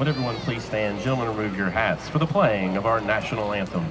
Would everyone please stand? Gentlemen, remove your hats for the playing of our national anthem.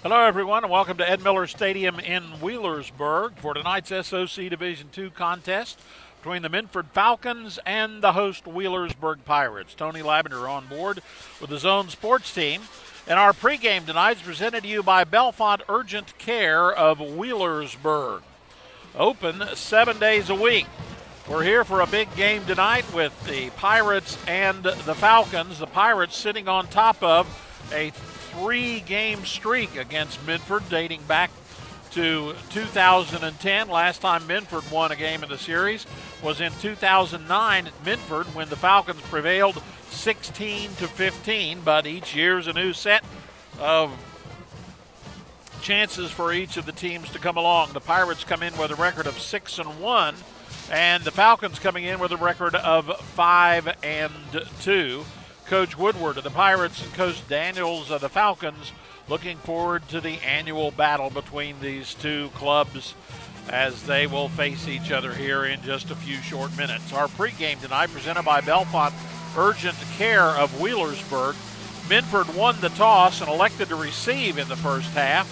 Hello, everyone, and welcome to Ed Miller Stadium in Wheelersburg for tonight's SOC Division II contest between the Minford Falcons and the host Wheelersburg Pirates. Tony Lavender on board with the Zone Sports team. And our pregame tonight is presented to you by Bellefonte Urgent Care of Wheelersburg. Open 7 days a week. We're here for a big game tonight with the Pirates and the Falcons. The Pirates sitting on top of a 3-game streak against Minford dating back to 2010. Last time Minford won a game in the series was in 2009 at Minford when the Falcons prevailed 16-15, but each year's a new set of chances for each of the teams to come along. The Pirates come in with a record of 6-1, and the Falcons coming in with a record of 5-2. Coach Woodward of the Pirates and Coach Daniels of the Falcons looking forward to the annual battle between these two clubs as they will face each other here in just a few short minutes. Our pregame tonight presented by Bellefonte Urgent Care of Wheelersburg. Minford won the toss and elected to receive in the first half.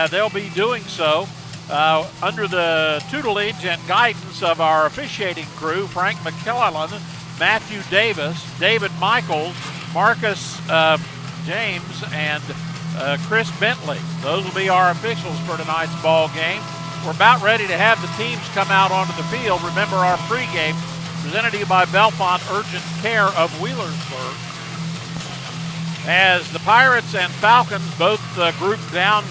They'll be doing so under the tutelage and guidance of our officiating crew, Frank McKellan, Matthew Davis, David Michaels, Marcus James, and Chris Bentley. Those will be our officials for tonight's ball game. We're about ready to have the teams come out onto the field. Remember our pregame presented to you by Bellefonte Urgent Care of Wheelersburg. As the Pirates and Falcons both grouped down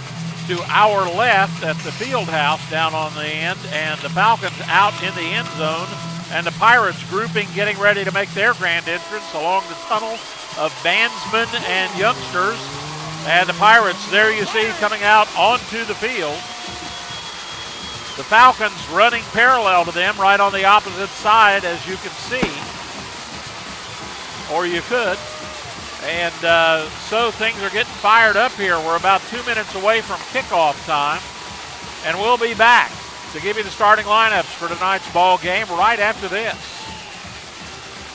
to our left at the field house down on the end, and the Falcons out in the end zone, and the Pirates grouping getting ready to make their grand entrance along the tunnel of bandsmen and youngsters. And the Pirates, there you see, coming out onto the field. The Falcons running parallel to them right on the opposite side, as you can see. Or you could. And so things are getting fired up here. We're about 2 minutes away from kickoff time. And we'll be back to give you the starting lineups for tonight's ball game right after this.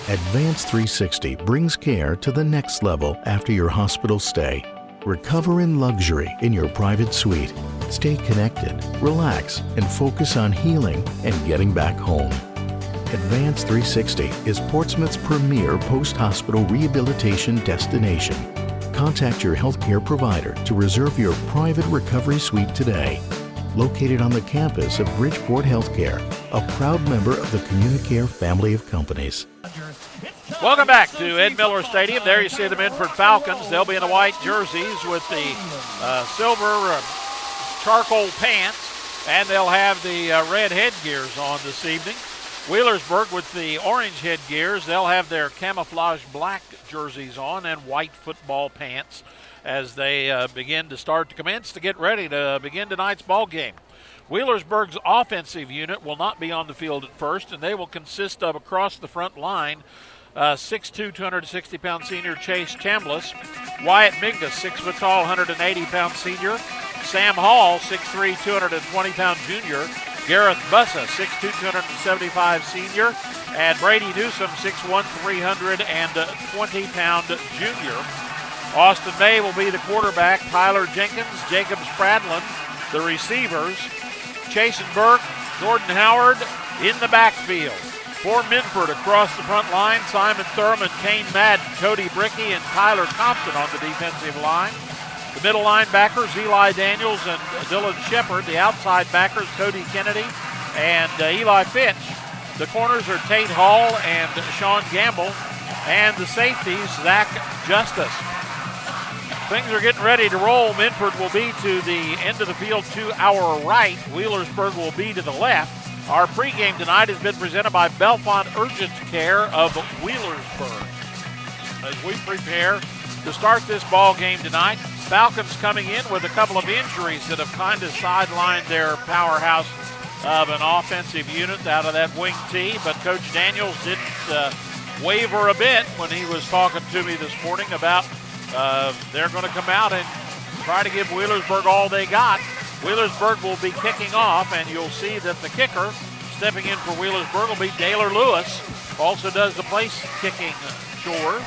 Advanced 360 brings care to the next level after your hospital stay. Recover in luxury in your private suite. Stay connected, relax, and focus on healing and getting back home. Advanced 360 is Portsmouth's premier post-hospital rehabilitation destination. Contact your healthcare provider to reserve your private recovery suite today. Located on the campus of Bridgeport Healthcare, a proud member of the Communicare family of companies. Welcome back to Ed Miller Stadium. There you see the Minford Falcons. They'll be in the white jerseys with the silver charcoal pants, and they'll have the red headgears on this evening. Wheelersburg with the orange headgears. They'll have their camouflage black jerseys on and white football pants as they begin to commence to get ready to begin tonight's ball game. Wheelersburg's offensive unit will not be on the field at first, and they will consist of across the front line 6'2", 260-pound senior Chase Chambliss, Wyatt Mingus, 6 foot tall, 180-pound senior, Sam Hall, 6'3", 220-pound junior, Gareth Bussa, 6'2", 275 senior, and Brady Newsom, 6'1", 320-pound junior. Austin May will be the quarterback, Tyler Jenkins, Jacob Spradlin, the receivers, Chasen Burke, Jordan Howard in the backfield. For Minford across the front line, Simon Thurman, Kane Madden, Cody Brickey, and Tyler Compton on the defensive line. The middle linebackers, Eli Daniels and Dylan Shepard. The outside backers, Cody Kennedy and Eli Fitch. The corners are Tate Hall and Sean Gamble. And the safeties, Zach Justice. Things are getting ready to roll. Minford will be to the end of the field to our right. Wheelersburg will be to the left. Our pregame tonight has been presented by Belfont Urgent Care of Wheelersburg. As we prepare to start this ball game tonight, Falcons coming in with a couple of injuries that have kind of sidelined their powerhouse of an offensive unit out of that wing T, but Coach Daniels didn't waver a bit when he was talking to me this morning about they're going to come out and try to give Wheelersburg all they got. Wheelersburg will be kicking off, and you'll see that the kicker stepping in for Wheelersburg will be Daylor Lewis. Also does the place kicking chores.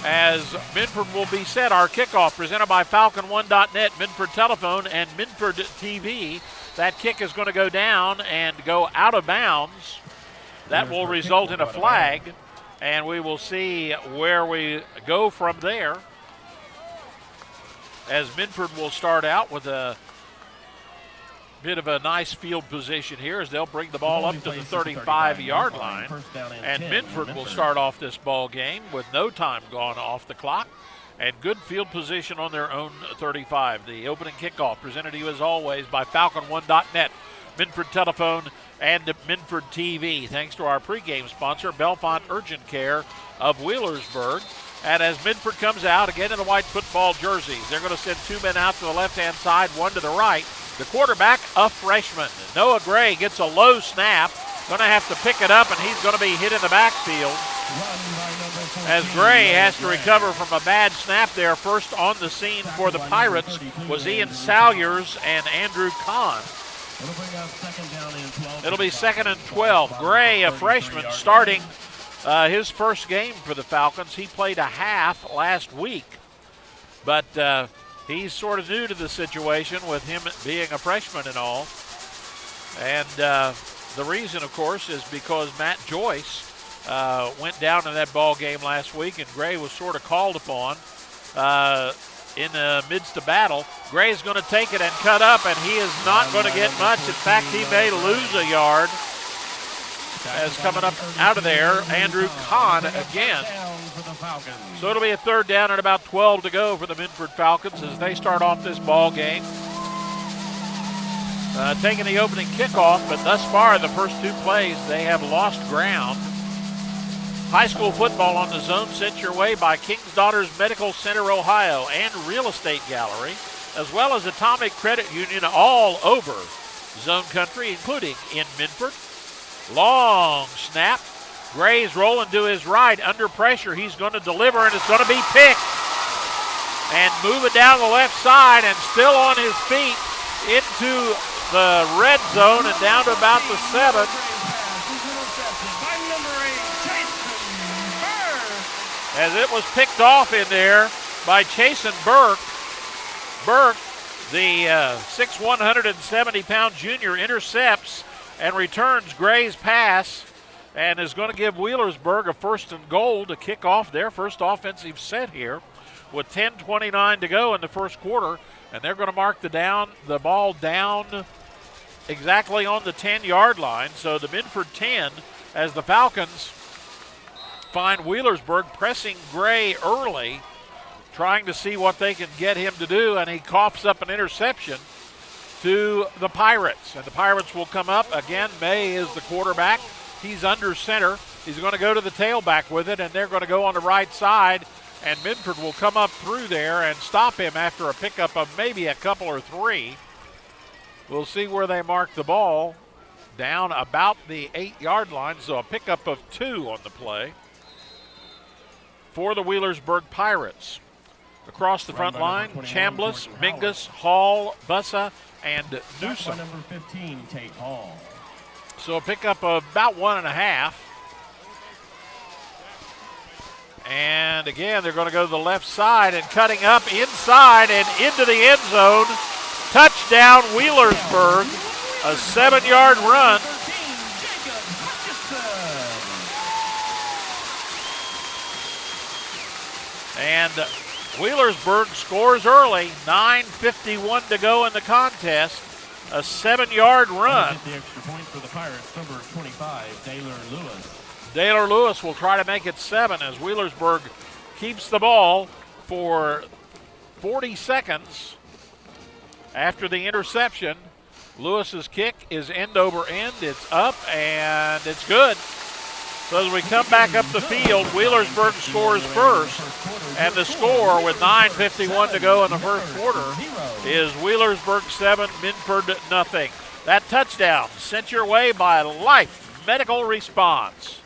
As Minford will be set, our kickoff presented by Falcon1.net, Minford Telephone, and Minford TV. That kick is going to go down and go out of bounds. That will result in a flag, and we will see where we go from there. As Minford will start out with a bit of a nice field position here as they'll bring the ball up to the 35-yard line. And Minford will start off this ball game with no time gone off the clock and good field position on their own 35. The opening kickoff presented to you as always by Falcon1.net, Minford Telephone, and Minford TV. Thanks to our pregame sponsor, Belfont Urgent Care of Wheelersburg. And as Minford comes out, again in the white football jerseys, they're going to send two men out to the left-hand side, one to the right. The quarterback, a freshman. Noah Gray gets a low snap. Going to have to pick it up, and he's going to be hit in the backfield. As Gray has to recover from a bad snap there. First on the scene for the Pirates was Ian Salyers and Andrew Kahn. It'll be 2nd and 12. Gray, a freshman, starting his first game for the Falcons. He played a half last week, but he's sort of new to the situation with him being a freshman and all. And the reason, of course, is because Matt Joyce went down in that ball game last week, and Gray was sort of called upon in the midst of battle. Gray's going to take it and cut up, and he is not going to get much. In fact, he may lose a yard. As coming up out of there, Andrew Kahn again. So it'll be a 3rd down and about 12 to go for the Minford Falcons as they start off this ball game. Taking the opening kickoff, but thus far, the first two plays, they have lost ground. High school football on the zone sent your way by King's Daughters Medical Center, Ohio, and Real Estate Gallery, as well as Atomic Credit Union all over zone country, including in Minford. Long snap. Gray's rolling to his right. Under pressure, he's going to deliver, and it's going to be picked. And move it down the left side, and still on his feet into the red zone and down to about the 7. As it was picked off in there by Chasen Burke. Burke, the 6'1", 170-pound junior, intercepts and returns Gray's pass and is going to give Wheelersburg a 1st and goal to kick off their first offensive set here with 10:29 to go in the first quarter. And they're going to mark the ball down exactly on the 10-yard line. So the Minford 10 as the Falcons find Wheelersburg pressing Gray early, trying to see what they can get him to do, and he coughs up an interception to the Pirates. And the Pirates will come up. Again, May is the quarterback. He's under center. He's going to go to the tailback with it, and they're going to go on the right side, and Minford will come up through there and stop him after a pickup of maybe a couple or three. We'll see where they mark the ball. Down about the 8-yard line, so a pickup of 2 on the play for the Wheelersburg Pirates. Across the front line, Chambliss, Mingus, Hall, Bussa, and Newsom. Number 15, Tate Hall. So a pickup of about 1.5. And again, they're going to go to the left side and cutting up inside and into the end zone. Touchdown, Wheelersburg. A 7-yard run. And Wheelersburg scores early. 9:51 to go in the contest. A 7-yard run. The extra point for the Pirates, number 25, Daylor Lewis. Daylor Lewis will try to make it 7 as Wheelersburg keeps the ball for 40 seconds after the interception. Lewis's kick is end over end. It's up and it's good. So as we come back up the field, Wheelersburg scores first. And the score with 9:51 to go in the first quarter is Wheelersburg 7, Minford nothing. That touchdown sent your way by Life Medical Response.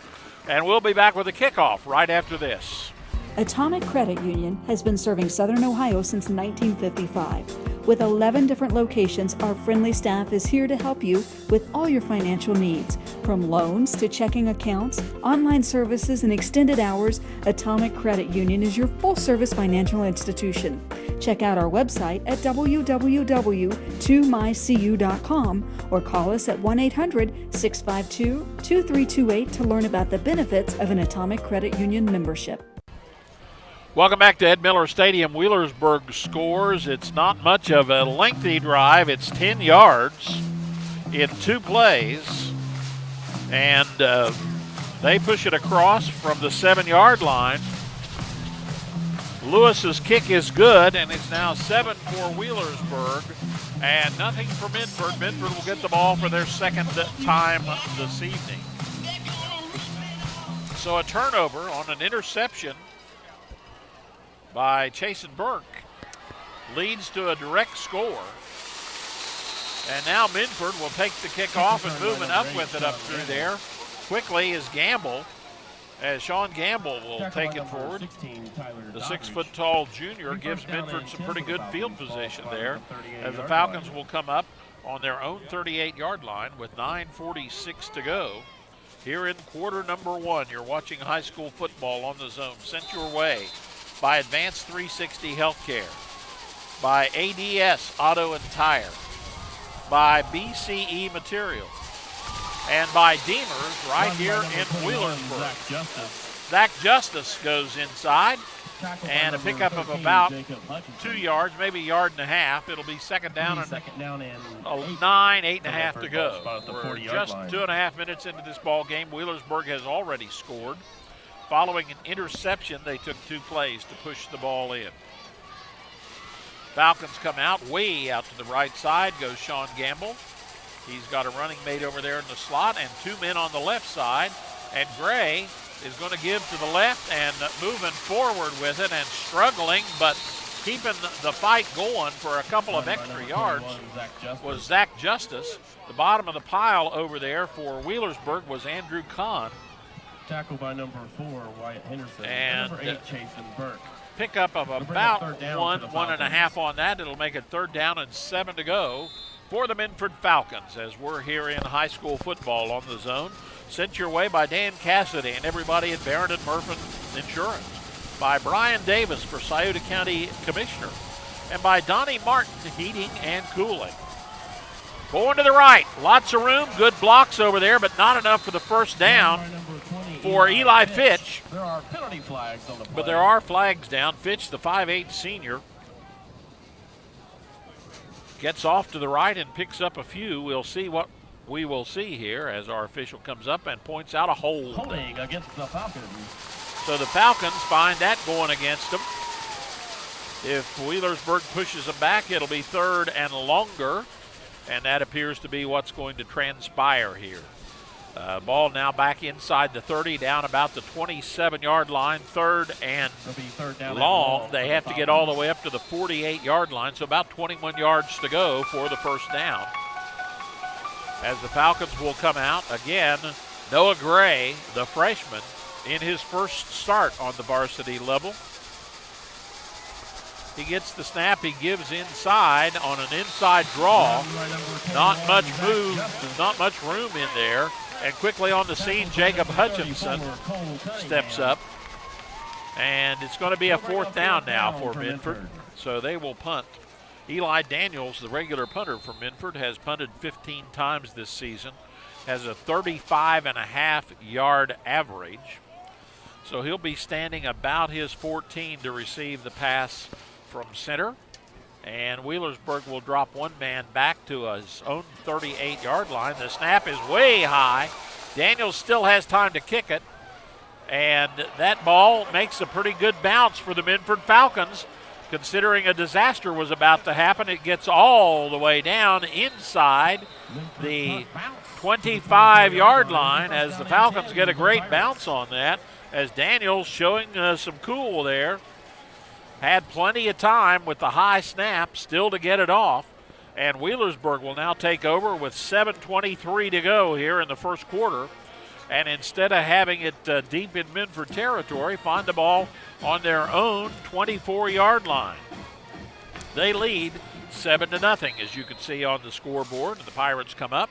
And we'll be back with a kickoff right after this. Atomic Credit Union has been serving Southern Ohio since 1955. With 11 different locations, our friendly staff is here to help you with all your financial needs. From loans to checking accounts, online services, and extended hours, Atomic Credit Union is your full-service financial institution. Check out our website at www.2mycu.com or call us at 1-800-652-2328 to learn about the benefits of an Atomic Credit Union membership. Welcome back to Ed Miller Stadium. Wheelersburg scores. It's not much of a lengthy drive. It's 10 yards in 2 plays. And they push it across from the 7-yard line. Lewis's kick is good, and it's now 7 for Wheelersburg and nothing for Minford. Minford will get the ball for their second time this evening. So a turnover on an interception by Chasen Burke leads to a direct score. And now Minford will take the kick off and moving up with it up through there. Quickly is Gamble, as Sean Gamble will take it forward. The 6-foot-tall junior gives Minford some pretty good field position there, as the Falcons will come up on their own 38-yard line with 9:46 to go. Here in quarter number 1, you're watching high school football on the Zone, sent your way by Advanced 360 Healthcare, by ADS Auto and Tire, by BCE Materials, and by Deemers right here in Wheelersburg. Zach Justice goes inside, and a pickup of about 2 yards, maybe a yard and a half. It'll be second down and 8.5 to go. We're just 2.5 minutes into this ball game. Wheelersburg has already scored. Following an interception, they took 2 plays to push the ball in. Falcons come out, way out to the right side goes Sean Gamble. He's got a running mate over there in the slot and 2 men on the left side. And Gray is going to give to the left and moving forward with it and struggling, but keeping the fight going for a couple of extra yards was Zach Justice. The bottom of the pile over there for Wheelersburg was Andrew Kahn. Tackled by number 4, Wyatt Henderson. And number 8, Chasen Burke. Pickup of about 1.5 on that. It'll make it 3rd down and 7 to go for the Minford Falcons as we're here in high school football on the Zone. Sent your way by Dan Cassidy and everybody at Barrington Murphy Insurance. By Brian Davis for Scioto County Commissioner. And by Donnie Martin Heating and Cooling. Going to the right. Lots of room. Good blocks over there, but not enough for the first down for Eli Fitch. There are penalty flags on the play. But there are flags down. Fitch, the 5'8 senior, gets off to the right and picks up a few. We'll see what we will see here as our official comes up and points out a hold. Holding against the Falcons. So the Falcons find that going against them. If Wheelersburg pushes them back, it'll be third and longer, and that appears to be what's going to transpire here. Ball now back inside the 30, down about the 27-yard line, third and long. They have to get all the way up to the 48-yard line, so about 21 yards to go for the first down. As the Falcons will come out, again, Noah Gray, the freshman, in his first start on the varsity level. He gets the snap, he gives inside on an inside draw. Not much move, not much room in there. And quickly on the scene, Jacob Hutchinson steps up. And it's going to be a fourth down now for Minford. So they will punt. Eli Daniels, the regular punter for Minford, has punted 15 times this season, has a 35.5-yard average. So he'll be standing about his 14 to receive the pass from center. And Wheelersburg will drop one man back to his own 38-yard line. The snap is way high. Daniels still has time to kick it. And that ball makes a pretty good bounce for the Minford Falcons. Considering a disaster was about to happen, it gets all the way down inside the 25-yard line as the Falcons get a great bounce on that. As Daniels showing some cool there. Had plenty of time with the high snap still to get it off. And Wheelersburg will now take over with 7:23 to go here in the first quarter. And instead of having it deep in Minford territory, find the ball on their own 24-yard line. They lead 7-0, as you can see on the scoreboard. And the Pirates come up.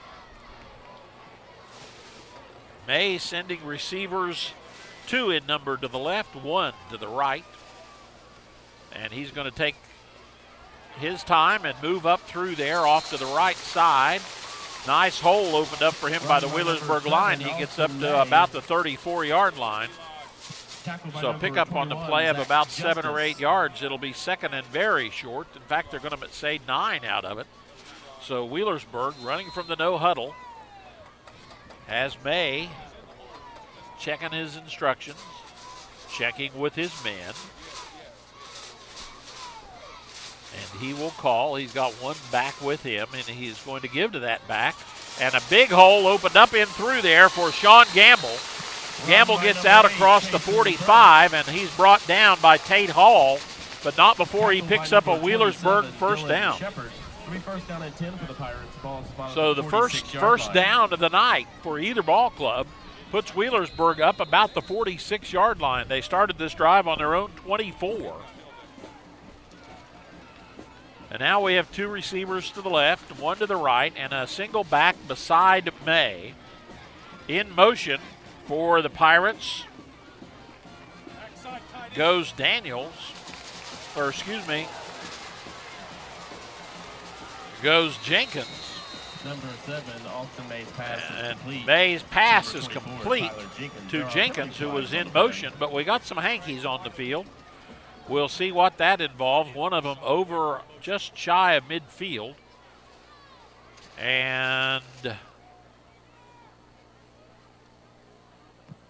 May sending receivers, 2 in number to the left, 1 to the right. And he's going to take his time and move up through there off to the right side. Nice hole opened up for him by the Wheelersburg line. He gets up to about the 34-yard line. So pick up on the play of about 7 or 8 yards. It'll be second and very short. In fact, they're going to say 9 out of it. So Wheelersburg running from the no huddle has May checking his instructions, checking with his men. And he will call. He's got one back with him, and he's going to give to that back. And a big hole opened up in through there for Sean Gamble. Gamble gets out across the 45, and he's brought down by Tate Hall, but not before he picks up a Wheelersburg first down. So the first down of the night for either ball club puts Wheelersburg up about the 46-yard line. They started this drive on their own 24. And now we have 2 receivers to the left, 1 to the right, and a single back beside May. In motion for the Pirates goes goes Jenkins. Number 7, Austin May's pass is complete. May's pass is complete to Jenkins, who was in motion, but we got some hankies on the field. We'll see what that involves. One of them over just shy of midfield. And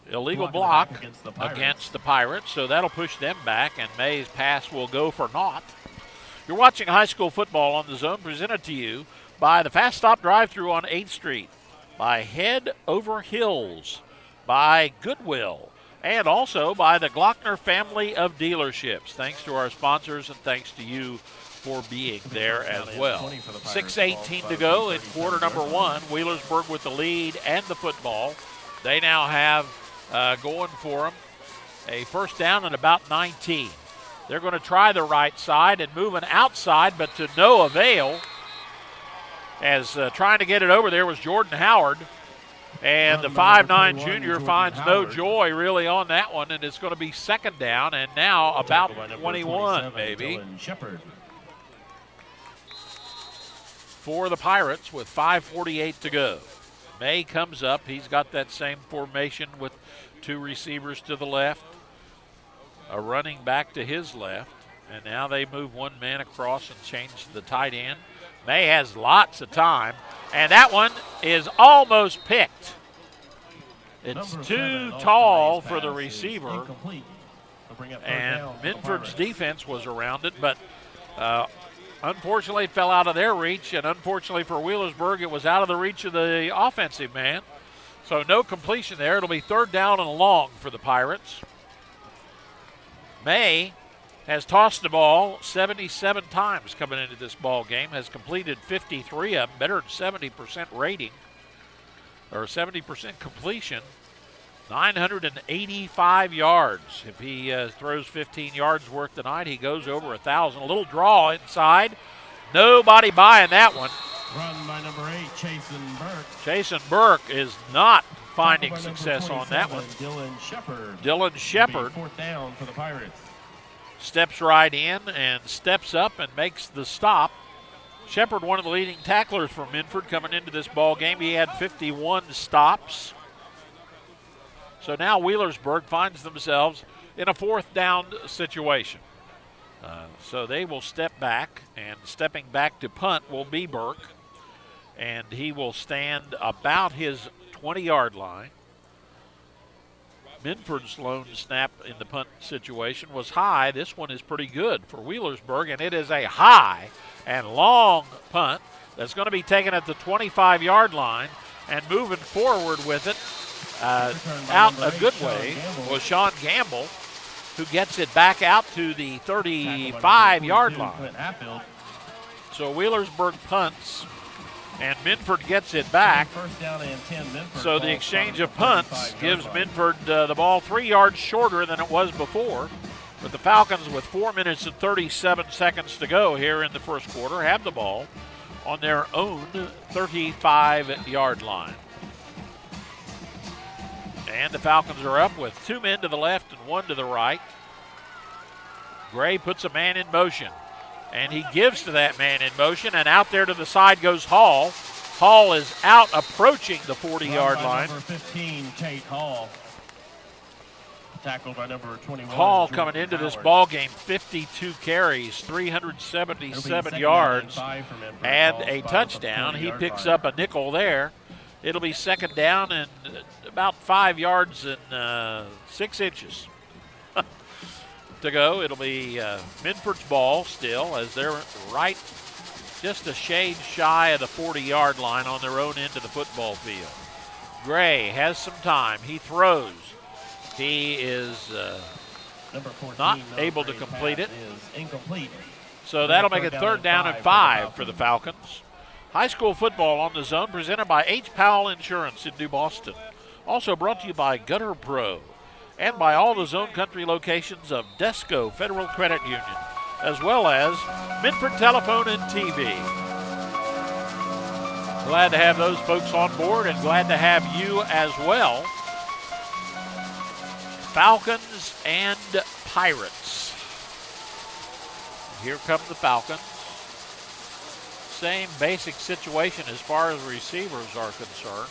illegal block against the Pirates, so that'll push them back, and May's pass will go for naught. You're watching high school football on the Zone, presented to you by the Fast Stop Drive-Thru on 8th Street, by Head Over Hills, by Goodwill, and also by the Glockner family of dealerships. Thanks to our sponsors and thanks to you for being there as well. 6:18 to go in quarter number 1. Wheelersburg with the lead and the football. They now have going for them a first down and about 19. They're going to try the right side and move an outside, but to no avail. As trying to get it over there was Jordan Howard. And the 5'9 junior finds no joy really on that one, and it's going to be second down, and now about 21 maybe for the Pirates with 5:48 to go. May comes up. He's got that same formation with 2 receivers to the left, a running back to his left, and now they move one man across and change the tight end. May has lots of time. And that one is almost picked. It's too tall for the receiver. And Minford's defense was around it, but unfortunately it fell out of their reach, and unfortunately for Wheelersburg, it was out of the reach of the offensive man. So no completion there. It'll be 3rd down and long for the Pirates. May has tossed the ball 77 times coming into this ball game, has completed 53 of them, better than 70% rating, or 70% completion. 985 yards. If he throws 15 yards worth tonight, he goes over 1,000. A little draw inside. Nobody buying that one. Run by number 8, Chasen Burke. Chasen Burke is not finding success on that one. Dylan Shepard. 4th down for the Pirates. Steps right in and steps up and makes the stop. Shepard, one of the leading tacklers for Minford coming into this ball game. He had 51 stops. So now Wheelersburg finds themselves in a 4th down situation. So they will step back, and stepping back to punt will be Burke. And he will stand about his 20-yard line. Minford's lone snap in the punt situation was high. This one is pretty good for Wheelersburg, and it is a high and long punt that's going to be taken at the 25-yard line, and moving forward with it out a good way was Sean Gamble, who gets it back out to the 35-yard line. So Wheelersburg punts, and Minford gets it back. So the exchange of punts gives Minford the ball 3 yards shorter than it was before. But the Falcons, with 4 minutes and 37 seconds to go here in the first quarter, have the ball on their own 35-yard line. And the Falcons are up with 2 men to the left and 1 to the right. Gray puts a man in motion, and he gives to that man in motion, and out there to the side goes Hall. Hall is out approaching the 40-yard line. Number 15, Tate Hall. Tackled by number 21. Hall coming into this ball game, 52 carries, 377 yards, and a touchdown. He picks up a nickel there. It'll be 2nd down and about 5 yards and 6 inches to go. It'll be Minford's ball still, as they're right just a shade shy of the 40-yard line on their own end of the football field. Gray has some time. He throws. He is not able to complete it. Incomplete. So that'll make it 3rd down and 5 for the Falcons. High school football on the zone, presented by H. Powell Insurance in New Boston. Also brought to you by Gutter Pro and by all the Zone Country locations of Desco Federal Credit Union, as well as Minford Telephone and TV. Glad to have those folks on board, and glad to have you as well. Falcons and Pirates. Here come the Falcons. Same basic situation as far as receivers are concerned.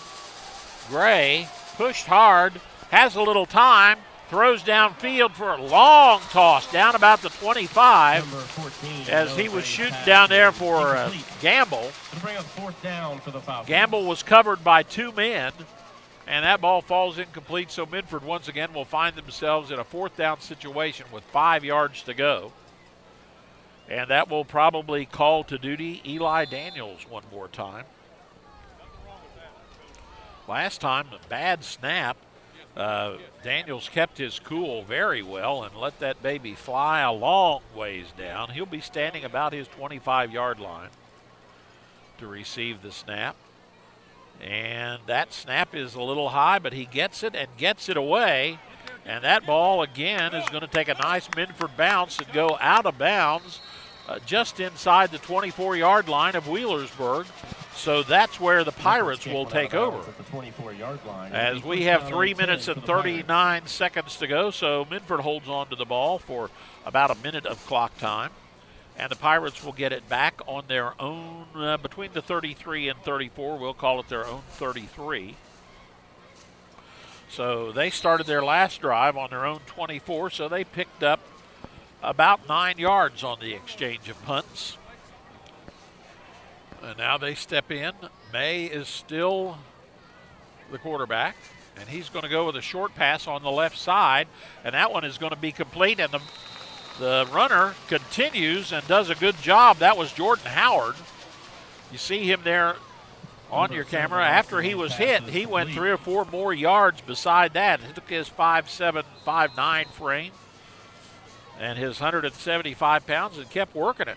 Gray pushed hard, has a little time, throws downfield for a long toss down about the 25 as he was shooting down there for Gamble. Gamble was covered by 2 men, and that ball falls incomplete, so Minford once again will find themselves in a 4th down situation with 5 yards to go. And that will probably call to duty Eli Daniels one more time. Last time, a bad snap. Daniels kept his cool very well and let that baby fly a long ways down. He'll be standing about his 25-yard line to receive the snap. And that snap is a little high, but he gets it and gets it away. And that ball, again, is going to take a nice Minford bounce and go out of bounds just inside the 24-yard line of Wheelersburg. So that's where the Pirates will take over. As we have 3 minutes and 39 seconds to go, so Minford holds on to the ball for about a minute of clock time. And the Pirates will get it back on their own, between the 33 and 34. We'll call it their own 33. So they started their last drive on their own 24, so they picked up about 9 yards on the exchange of punts. And now they step in. May is still the quarterback, and he's going to go with a short pass on the left side, and that one is going to be complete, and the runner continues and does a good job. That was Jordan Howard. You see him there on your camera. After he was hit, he went 3 or 4 more yards beside that. He took his 5'7", 5'9" frame and his 175 pounds and kept working it.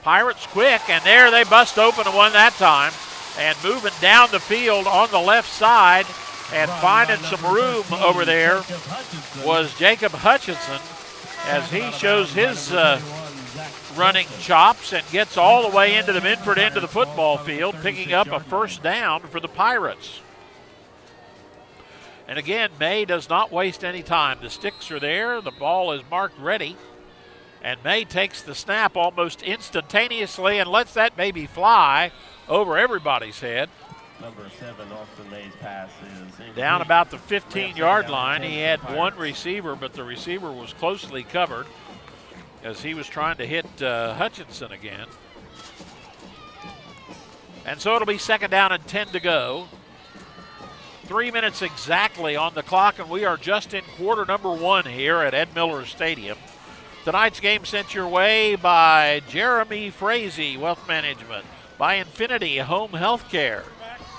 Pirates quick, and there they bust open one that time. And moving down the field on the left side and finding some room over there was Jacob Hutchinson as he shows his running chops and gets all the way into the Minford end of the football field, picking up a first down for the Pirates. And again, May does not waste any time. The sticks are there. The ball is marked ready. And May takes the snap almost instantaneously and lets that baby fly over everybody's head. Number 7, Austin May's pass is down about the 15-yard line. He had one receiver, but the receiver was closely covered as he was trying to hit Hutchinson again. And so it'll be 2nd down and 10 to go. 3 minutes exactly on the clock, and we are just in quarter number 1 here at Ed Miller Stadium. Tonight's game sent your way by Jeremy Frazee, Wealth Management, by Infinity Home Healthcare,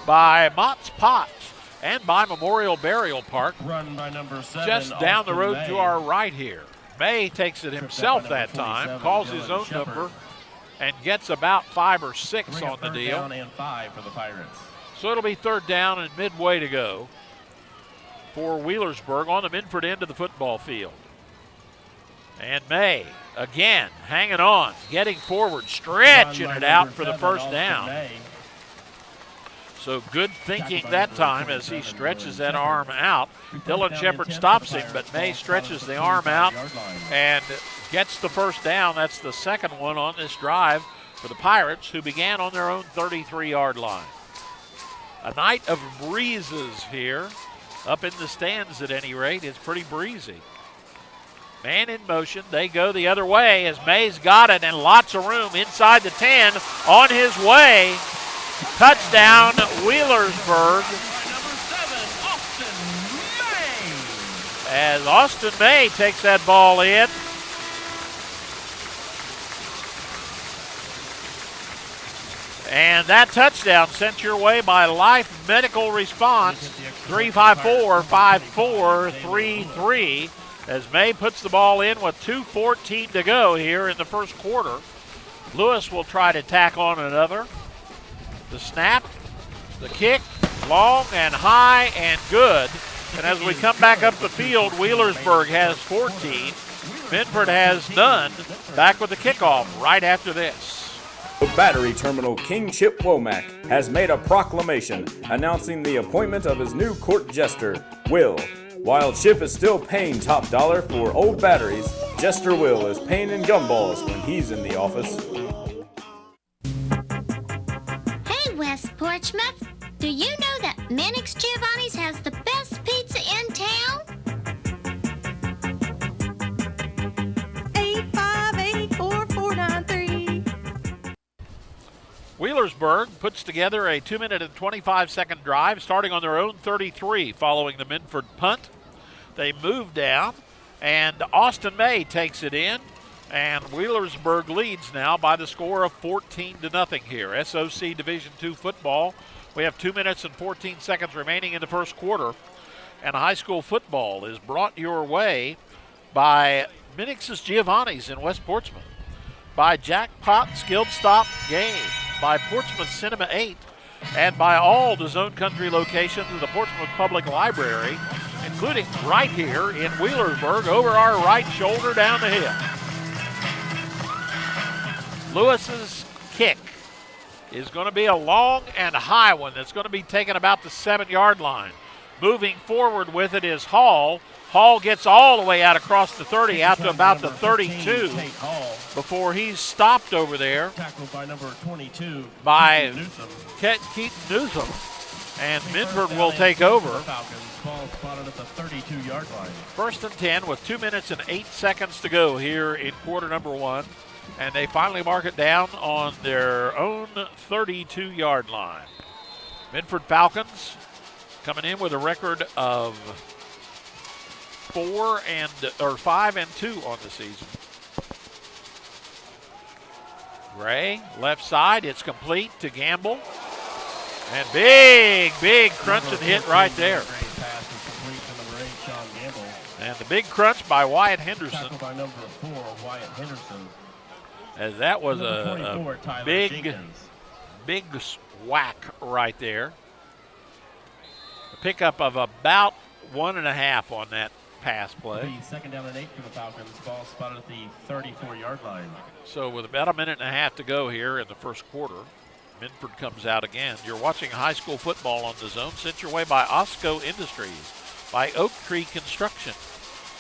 by Mott's Pots, and by Memorial Burial Park. Run by number 7, just down Austin the road May. to our right here. May takes it himself that time, calls his own number, and gets about 5 or 6 on the deal. Down and 5 for the Pirates. So it'll be 3rd down and midway to go for Wheelersburg on the Minford end of the football field. And May, again, hanging on, getting forward, stretching it out for the first down. So good thinking that time as he stretches that arm out. Dylan Shepard stops him, but May stretches the arm out and gets the first down. That's the second one on this drive for the Pirates, who began on their own 33-yard line. A night of breezes here. Up in the stands at any rate, it's pretty breezy. Man in motion, they go the other way as May's got it and lots of room inside the 10 on his way. Touchdown, Wheelersburg. As Austin May takes that ball in. And that touchdown sent your way by Life Medical Response, 354-5433. As May puts the ball in with 2:14 to go here in the first quarter. Lewis will try to tack on another. The snap, the kick, long and high and good. And as we come back up the field, Wheelersburg has 14. Minford has none. Back with the kickoff right after this. The Battery Terminal King Chip Womack has made a proclamation announcing the appointment of his new court jester, Will. While Chip is still paying top dollar for old batteries, Jester Will is paying in gumballs when he's in the office. Hey, West Portsmouth, do you know that Minix Giovanni's has the best pizza in town? 8584493. Wheelersburg puts together a 2-minute and 25-second drive starting on their own 33 following the Minford punt. They move down, and Austin May takes it in, and Wheelersburg leads now by the score of 14-0 here. SOC Division II football. We have 2 minutes and 14 seconds remaining in the first quarter, and high school football is brought your way by Minix's Giovanni's in West Portsmouth, by Jackpot Skilled Stop Game, by Portsmouth Cinema 8, and by all the Zone Country locations of the Portsmouth Public Library, including right here in Wheelersburg over our right shoulder down the hill. Lewis's kick is going to be a long and high one that's going to be taken about the 7-yard line. Moving forward with it is Hall. Hall gets all the way out across the 30, out to about the 32 before he's stopped over there Tackled by number 22 by Newsom. Keaton Newsom. And Minford will take over. Falcons, ball spotted at the 32-yard line. 1st and 10 with 2 minutes and 8 seconds to go here in quarter number 1. And they finally mark it down on their own 32-yard line. Minford Falcons coming in with a record of 5-2 on the season. Gray, left side, it's complete to Gamble. And big crunching hit right there. And the big crunch by Wyatt Henderson. By number 4, Wyatt Henderson. As that was a big whack right there. A pickup of about 1.5 on that pass play. Second down and 8 for the Falcons. Ball spotted at the 34-yard line. So with about 1.5 minutes to go here in the first quarter, Minford comes out again. You're watching high school football on the Zone, sent your way by Osco Industries, by Oak Tree Construction,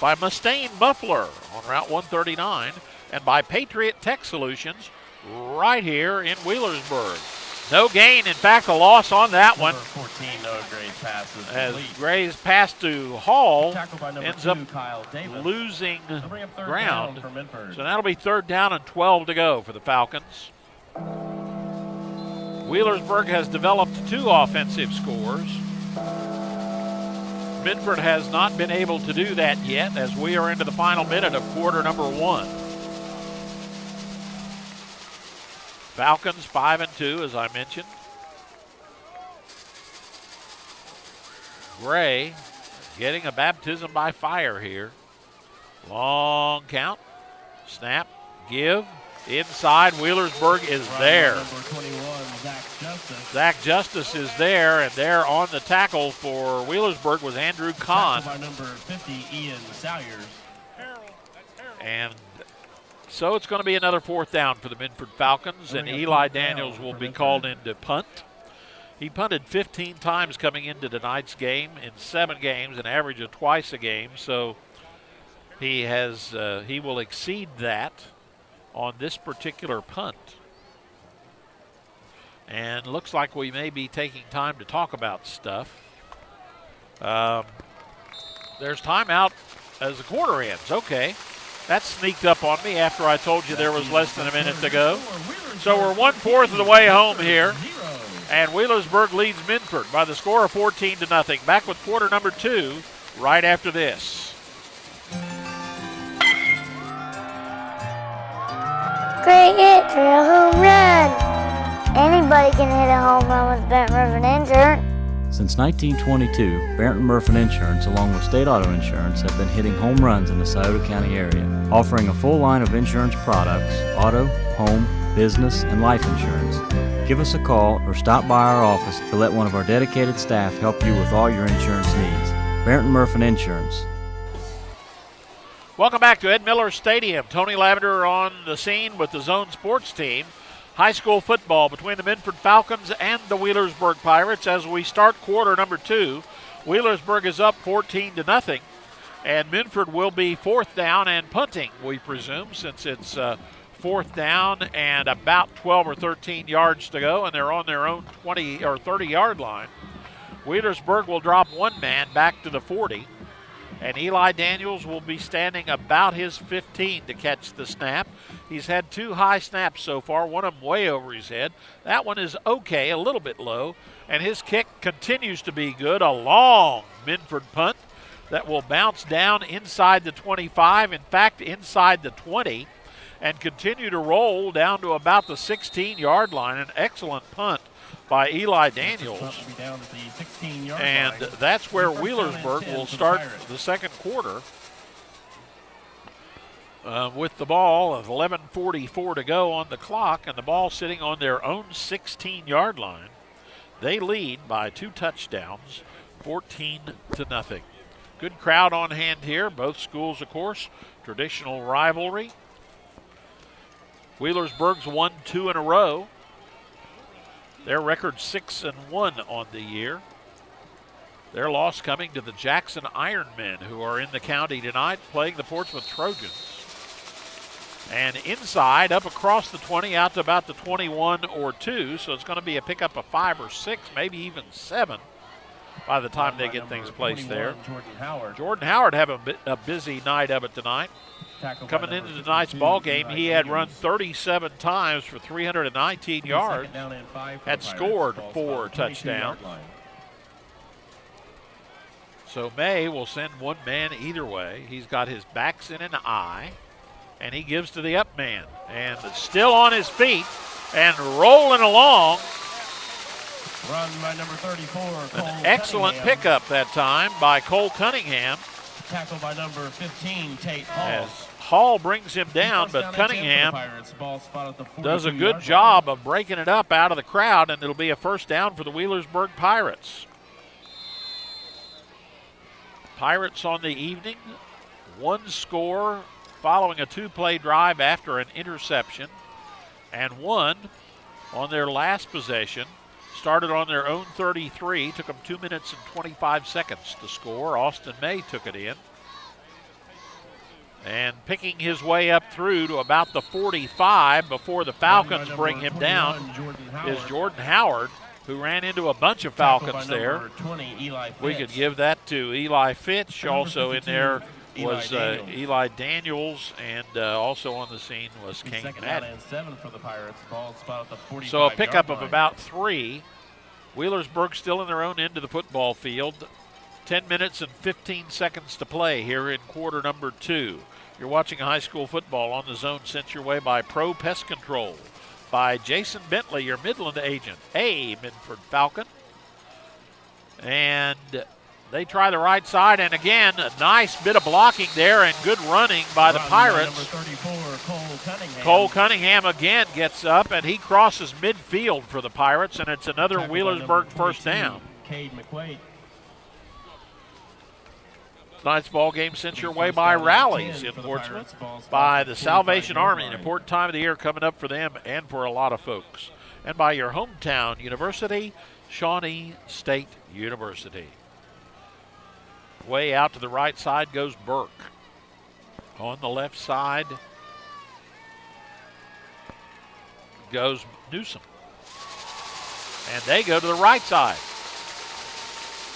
by Mustaine Muffler on Route 139, and by Patriot Tech Solutions right here in Wheelersburg. No gain, in fact, a loss on that one. Number 14, Noah Gray's pass is as complete. Gray's pass to Hall ends 2, up Kyle Davis. losing Bring up third ground. down for Minford. So that'll be 3rd down and 12 to go for the Falcons. Wheelersburg has developed 2 offensive scores. Minford has not been able to do that yet as we are into the final minute of quarter number 1. Falcons 5-2, as I mentioned. Gray getting a baptism by fire here. Long count. Snap. Give. Inside. Wheelersburg is there. Number 21, Zach Justice is there, and there on the tackle for Wheelersburg was Andrew Kahn. By number 50, Ian Salyers. And so it's going to be another 4th down for the Minford Falcons, and Eli Daniels will be called in to punt. He punted 15 times coming into tonight's game in 7 games, an average of twice a game. So he will exceed that on this particular punt. And looks like we may be taking time to talk about stuff. There's timeout as the quarter ends. Okay. That sneaked up on me after I told you there was less than a minute to go. So we're 1/4 of the way home here. And Wheelersburg leads Minford by the score of 14-0. Back with quarter number 2 right after this. Great hit for a home run. Anybody can hit a home run with Benton Murphy Insurance. Since 1922, Barrett & Murphy Insurance, along with State Auto Insurance, have been hitting home runs in the Scioto County area, offering a full line of insurance products, auto, home, business, and life insurance. Give us a call or stop by our office to let one of our dedicated staff help you with all your insurance needs. Barrett & Murphy Insurance. Welcome back to Ed Miller Stadium. Tony Lavender on the scene with the Zone Sports team. High school football between the Minford Falcons and the Wheelersburg Pirates as we start quarter number 2. Wheelersburg is up 14-0, and Minford will be 4th down and punting, we presume, since it's 4th down and about 12 or 13 yards to go, and they're on their own 20 or 30-yard line. Wheelersburg will drop 1 man back to the 40, and Eli Daniels will be standing about his 15 to catch the snap. He's had 2 high snaps so far, one of them way over his head. That one is okay, a little bit low, and his kick continues to be good. A long Minford punt that will bounce down inside the 25, in fact, inside the 20, and continue to roll down to about the 16-yard line. An excellent punt by Eli Daniels. And that's where Wheelersburg will start the second quarter with the ball of 11:44 to go on the clock, and the ball sitting on their own 16-yard line. They lead by 2 touchdowns, 14-0. Good crowd on hand here. Both schools, of course, traditional rivalry. Wheelersburg's won 2 in a row. Their record 6-1 on the year. Their loss coming to the Jackson Ironmen, who are in the county tonight playing the Portsmouth Trojans. And inside, up across the 20, out to about the 21 or 2, so it's going to be a pickup of 5 or 6, maybe even 7 by the time they get things placed there. Howard. Jordan Howard having a busy night of it tonight. Coming into tonight's ball game, he had run 37 times for 319 yards, had scored 4 touchdowns. So May will send one man either way. He's got his backs in an eye, and he gives to the up man. And still on his feet and rolling along. Run by number 34, Cole An excellent Cunningham. pickup that time by Cole Cunningham. Tackled by number 15, Tate Hall. As Hall brings him down, but Cunningham does a good job of breaking it up out of the crowd, and it'll be a first down for the Wheelersburg Pirates. Pirates on the evening, one score following a 2-play drive after an interception, and one on their last possession. Started on their own 33, took them 2 minutes and 25 seconds to score. Austin May took it in. And picking his way up through to about the 45 before the Falcons bring him down is Jordan Howard, who ran into a bunch of Falcons there. 20, We could give that to Eli Fitch. Also in there was Eli Daniels, and also on the scene was Kane Madden. So a pickup of about 3. Wheelersburg still in their own end of the football field. 10 minutes and 15 seconds to play here in quarter number 2. You're watching high school football on the Zone, sent your way by Pro Pest Control, by Jason Bentley, your Midland agent. Hey, Minford Falcon. And they try the right side, and again, a nice bit of blocking there and good running by the Pirates. Number 34, Cole Cunningham. Cole Cunningham again gets up, and he crosses midfield for the Pirates, and it's another Wheelersburg first down. Cade McQuaid. Tonight's ball game sent your way by Rallies in Portsmouth, by the Salvation Army, an important time of the year coming up for them and for a lot of folks, and by your hometown university, Shawnee State University. Way out to the right side goes Burke. On the left side goes Newsom. And they go to the right side.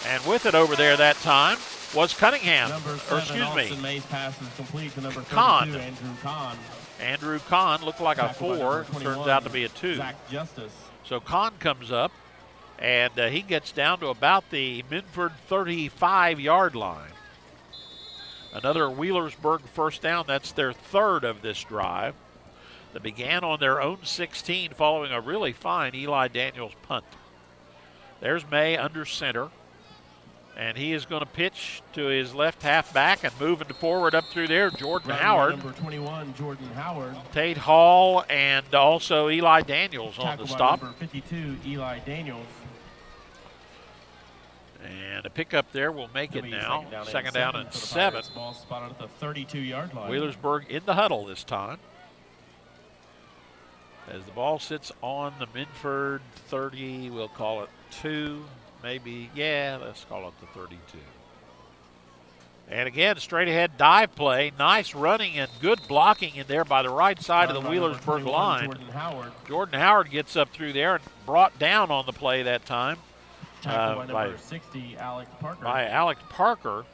And with it over there that time was Cunningham. Austin May's pass is complete to number 32, Kahn. Andrew Kahn. Andrew Kahn looked like a Tackled by 4, number 21, turns out to be a 2. Zach Justice. So Kahn comes up, and he gets down to about the Minford 35-yard line. Another Wheelersburg first down. That's their 3rd of this drive. That began on their own 16 following a really fine Eli Daniels punt. There's May under center. And he is going to pitch to his left halfback and moving forward up through there, Jordan Howard. Number 21, Jordan Howard. Tate Hall and also Eli Daniels on the stop. Number 52, Eli Daniels. And a pickup there will make it now. Second down and 7. Ball spotted at the 32-yard line. Wheelersburg in the huddle this time. As the ball sits on the Minford 30, we'll call it 2. Maybe, yeah, let's call it the 32. And again, straight ahead dive play. Nice running and good blocking in there by the right side of the Wheelersburg line. Jordan Howard gets up through there and brought down on the play that time. By number 60, Alex Parker. By Alex Parker.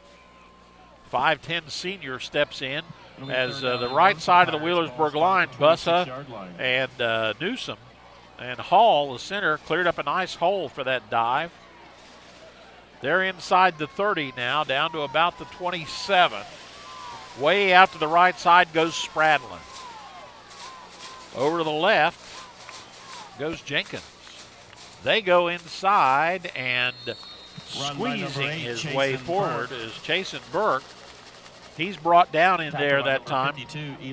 5'10 senior steps in as the right side of the Wheelersburg line, Bussa and Newsom. And Hall, the center, cleared up a nice hole for that dive. They're inside the 30 now, down to about the 27. Way out to the right side goes Spradlin. Over to the left goes Jenkins. They go inside, and squeezing his way forward is Chasen Burke. He's brought down in there that time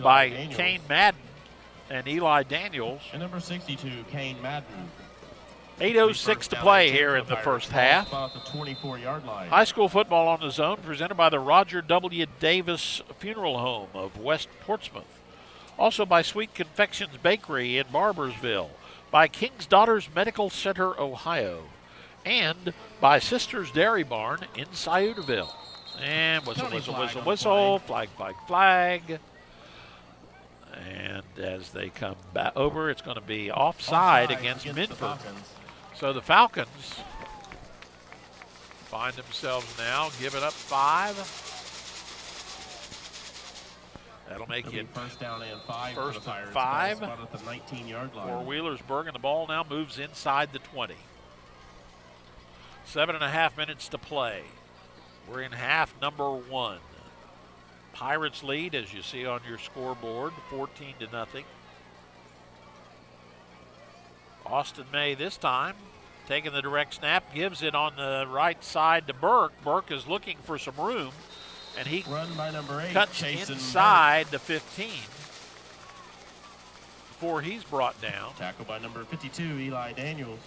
by Kane Madden and Eli Daniels. And number 62, Kane Madden. 8:06 to play here in the first half. High school football on the Zone presented by the Roger W. Davis Funeral Home of West Portsmouth. Also by Sweet Confections Bakery in Barbersville. By King's Daughters Medical Center, Ohio. And by Sisters Dairy Barn in Sciotoville. And whistle, whistle, whistle, whistle. Flag, flag, flag. And as they come back over, it's going to be offside against Minford. So the Falcons find themselves now giving up 5. That'll make it first down and 5. First for the and Pirates. 5 Ball spotted at the 19-yard line. for Wheelersburg, and the ball now moves inside the 20. 7.5 minutes to play. We're in half number 1. Pirates lead, as you see on your scoreboard, 14-0. Austin May this time taking the direct snap, gives it on the right side to Burke. Burke is looking for some room, and he Run by number 8, cuts Jason inside the 15 before he's brought down. Tackle by number 52, Eli Daniels.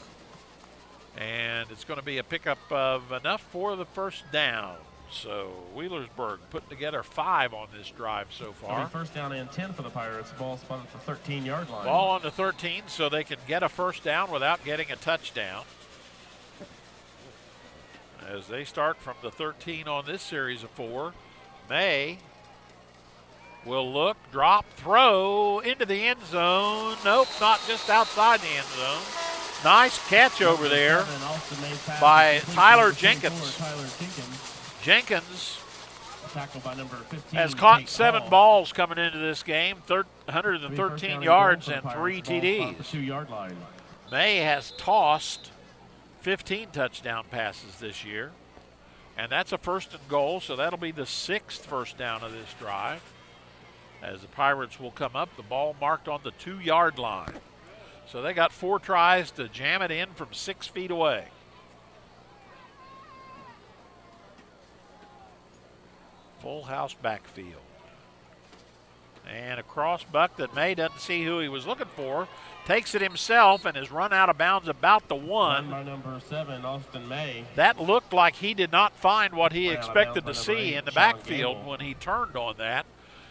And it's going to be a pickup of enough for the first down. So Wheelersburg putting together 5 on this drive so far. First down and 10 for the Pirates. Ball spotted at the 13-yard line. Ball on the 13, so they can get a first down without getting a touchdown. As they start from the 13 on this series of 4, May will look, drop, throw into the end zone. Nope, not just outside the end zone. Nice catch over there by Tyler Jenkins. Jenkins by number 15, has caught Tate 7 Hall. balls coming into this game, 113 yards and 3 TDs. 2-yard line. May has tossed 15 touchdown passes this year, and that's a first and goal, so that'll be the 6th first down of this drive. As the Pirates will come up, the ball marked on the 2-yard line. So they got 4 tries to jam it in from 6 feet away. Full house backfield. And a cross buck that May doesn't see who he was looking for. Takes it himself and is run out of bounds about the 1. Run by number 7, Austin May. That looked like he did not find what he Ran out of expected to bounds by number see 8, in the Sean backfield Gamble. when he turned on that.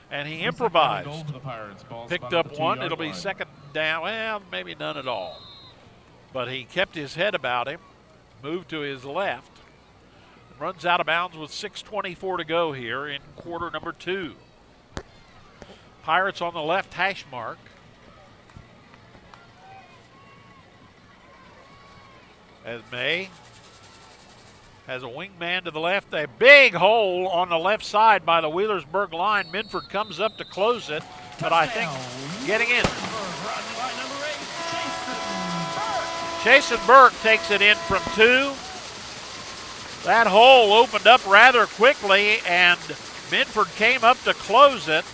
And he Second and improvised. goal for the Pirates. Ball Picked spotted at up the 1. 2-yard It'll be line. second down. Well, maybe none at all. But he kept his head about him, moved to his left, runs out of bounds with 6:24 to go here in quarter number 2. Pirates on the left hash mark. As May has a wingman to the left, a big hole on the left side by the Wheelersburg line. Minford comes up to close it, but I think getting in. Jason Burke takes it in from 2. That hole opened up rather quickly, and Minford came up to close it,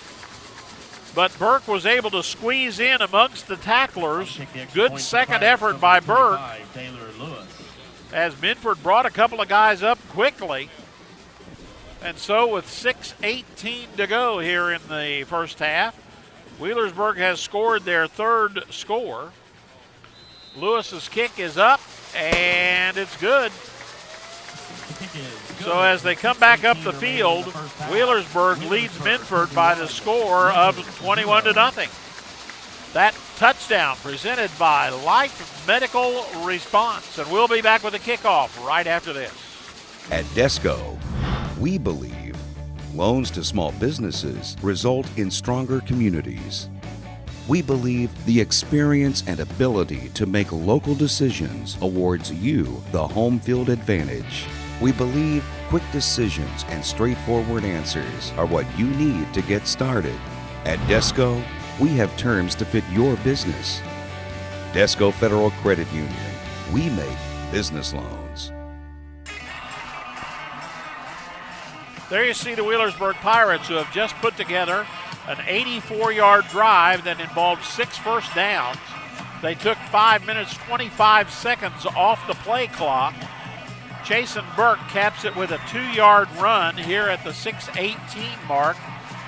but Burke was able to squeeze in amongst the tacklers. Good second effort by Burke, as Minford brought a couple of guys up quickly. And so with 6:18 to go here in the first half, Wheelersburg has scored their 3rd score. Lewis's kick is up, and it's good. So as they come back up the field, Wheelersburg leads Minford by the score of 21-0. That touchdown presented by Life Medical Response. And we'll be back with a kickoff right after this. At Desco, we believe loans to small businesses result in stronger communities. We believe the experience and ability to make local decisions awards you the home field advantage. We believe quick decisions and straightforward answers are what you need to get started. At Desco, we have terms to fit your business. Desco Federal Credit Union. We make business loans. There you see the Wheelersburg Pirates, who have just put together an 84-yard drive that involved 6 first downs. They took 5 minutes, 25 seconds off the play clock. Jason Burke caps it with a 2-yard run here at the 6:18 mark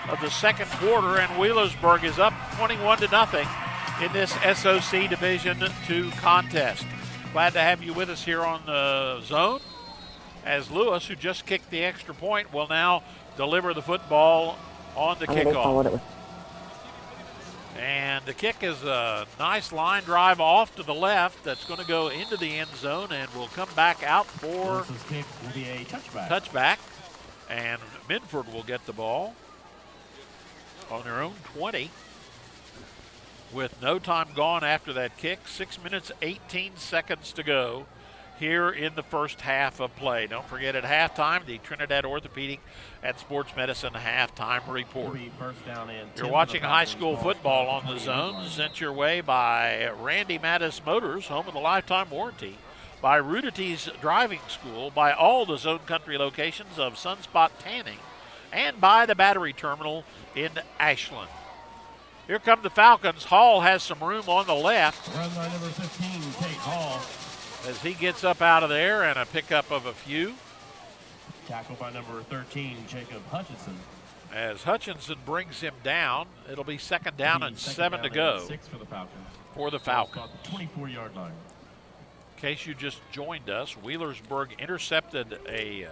of the second quarter, and Wheelersburg is up 21-0 in this SOC Division II contest. Glad to have you with us here on the zone, as Lewis, who just kicked the extra point, will now deliver the football on the kickoff. And the kick is a nice line drive off to the left that's going to go into the end zone and will come back out for kick will be a touchback. And Minford will get the ball on their own 20 with no time gone after that kick. 6 minutes, 18 seconds to go here in the first half of play. Don't forget at halftime, the Trinidad Orthopedic and Sports Medicine halftime report. You're watching high school football on the Zone, sent your way by Randy Mattis Motors, home of the lifetime warranty, by Rudity's Driving School, by all the Zone Country locations of Sunspot Tanning, and by the Battery Terminal in Ashland. Here come the Falcons. Hall has some room on the left. Run by number 15, Tate Hall. As he gets up out of there, and a pickup of a few. Tackle by number 13, Jacob Hutchinson. As Hutchinson brings him down, it'll be second down and 7 to go 6 for the Falcons. For the Falcons. 24-yard line. In case you just joined us, Wheelersburg intercepted a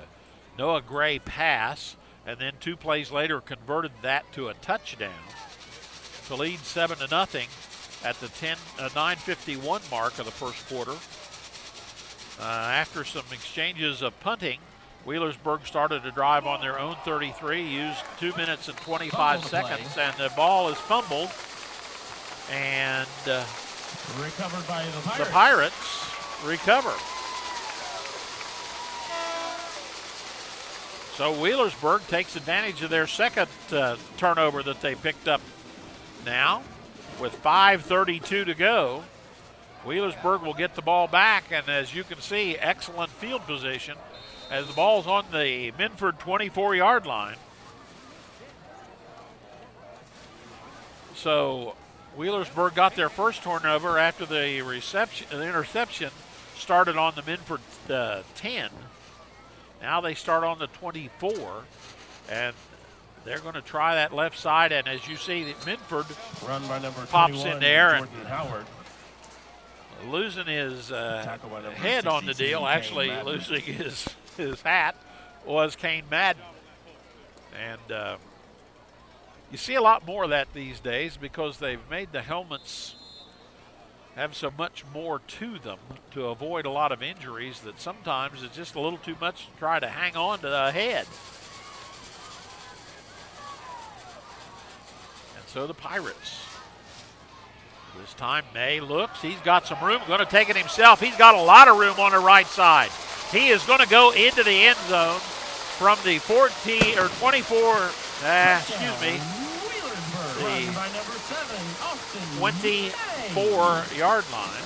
Noah Gray pass, and then 2 plays later converted that to a touchdown to lead 7-0 at the 9:51 mark of the first quarter. After some exchanges of punting, Wheelersburg started to drive on their own 33, used 2 minutes and 25 seconds, and the ball is fumbled. And recovered by the Pirates recover. So Wheelersburg takes advantage of their second turnover that they picked up now with 5:32 to go. Wheelersburg will get the ball back, and as you can see, excellent field position as the ball's on the Minford 24-yard line. So Wheelersburg got their first turnover after the interception started on the Minford 10. Now they start on the 24, and they're going to try that left side, and as you see, Minford run by number pops in there, and Howard. Losing his head on the deal, actually losing his hat, was Kane Madden. And you see a lot more of that these days because they've made the helmets have so much more to them to avoid a lot of injuries that sometimes it's just a little too much to try to hang on to the head. And so the Pirates. This time May looks, he's got some room, going to take it himself. He's got a lot of room on the right side. He is going to go into the end zone from the 14 or 24, the 24-yard line.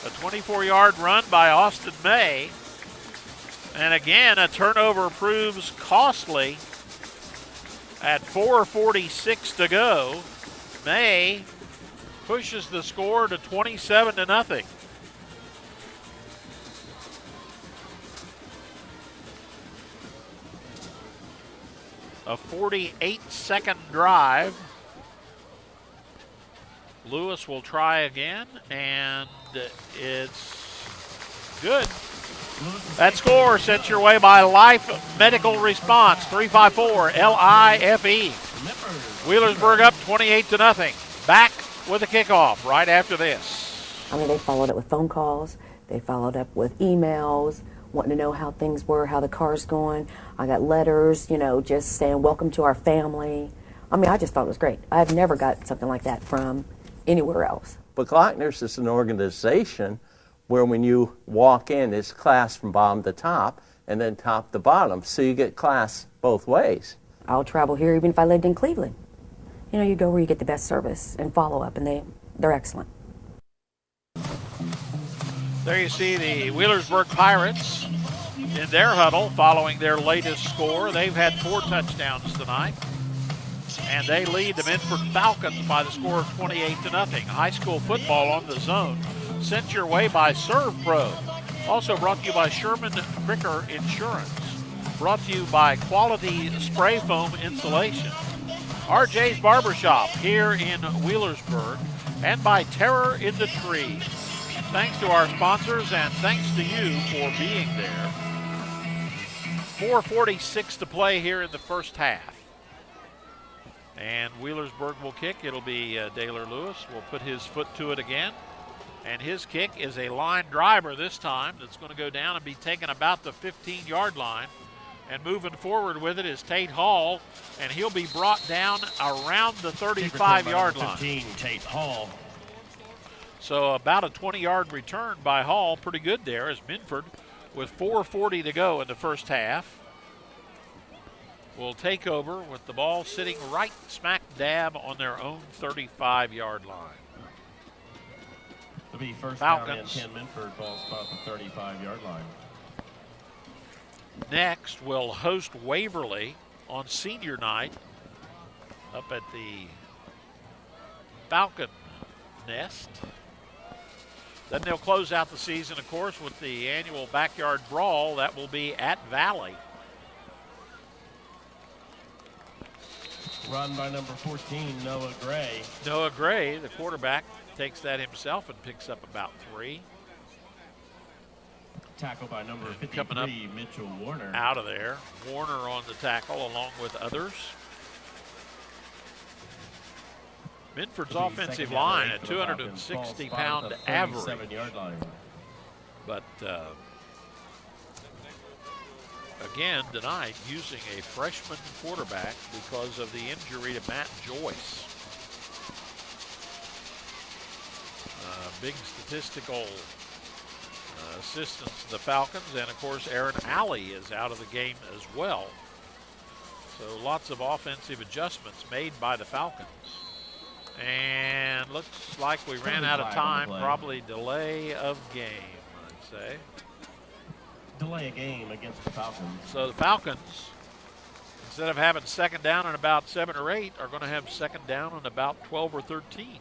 A 24-yard run by Austin May. And again, a turnover proves costly at 4:46 to go. May pushes the score to 27-0. A 48-second drive. Lewis will try again, and it's good. That score sent your way by Life Medical Response, 354-LIFE. Wheelersburg up 28-0. Back with a kickoff right after this. I mean, they followed up with phone calls. They followed up with emails, wanting to know how things were, how the car's going. I got letters, just saying, welcome to our family. I mean, I just thought it was great. I've never got something like that from anywhere else. But Glockner's is an organization where when you walk in, it's class from bottom to top and then top to bottom. So you get class both ways. I'll travel here even if I lived in Cleveland. You go where you get the best service and follow up, and they're excellent. There you see the Wheelersburg Pirates in their huddle following their latest score. They've had 4 touchdowns tonight, and they lead the Minford Falcons by the score of 28-0. High school football on the Zone, sent your way by Serve Pro. Also brought to you by Sherman Cricker Insurance. Brought to you by Quality Spray Foam Insulation. RJ's Barbershop here in Wheelersburg, and by Terror in the Tree. Thanks to our sponsors, and thanks to you for being there. 4:46 to play here in the first half. And Wheelersburg will kick. It'll be Daylor Lewis will put his foot to it again. And his kick is a line driver this time that's going to go down and be taken about the 15-yard line. And moving forward with it is Tate Hall, and he'll be brought down around the 35-yard line. 15, Tate Hall. So about a 20-yard return by Hall. Pretty good there as Minford, with 4:40 to go in the first half, will take over with the ball sitting right smack dab on their own 35-yard line. It'll be first Falcons. down and 10 Minford, ball spot the 35-yard line. Next, we'll host Waverly on senior night up at the Falcon Nest. Then they'll close out the season, of course, with the annual backyard brawl. That will be at Valley. Run by number 14, Noah Gray. Noah Gray, the quarterback, takes that himself and picks up about 3. Tackle by number 53, coming up Mitchell Warner. Out of there. Warner on the tackle along with others. Minford's offensive line at 260-pound average. But again, tonight using a freshman quarterback because of the injury to Matt Joyce. Big statistical assistance to the Falcons, and of course Aaron Alley is out of the game as well. So lots of offensive adjustments made by the Falcons. And looks like we ran out of time, probably delay of game, I'd say. Delay a game against the Falcons. So the Falcons, instead of having second down and about 7 or 8, are going to have second down and about 12 or 13.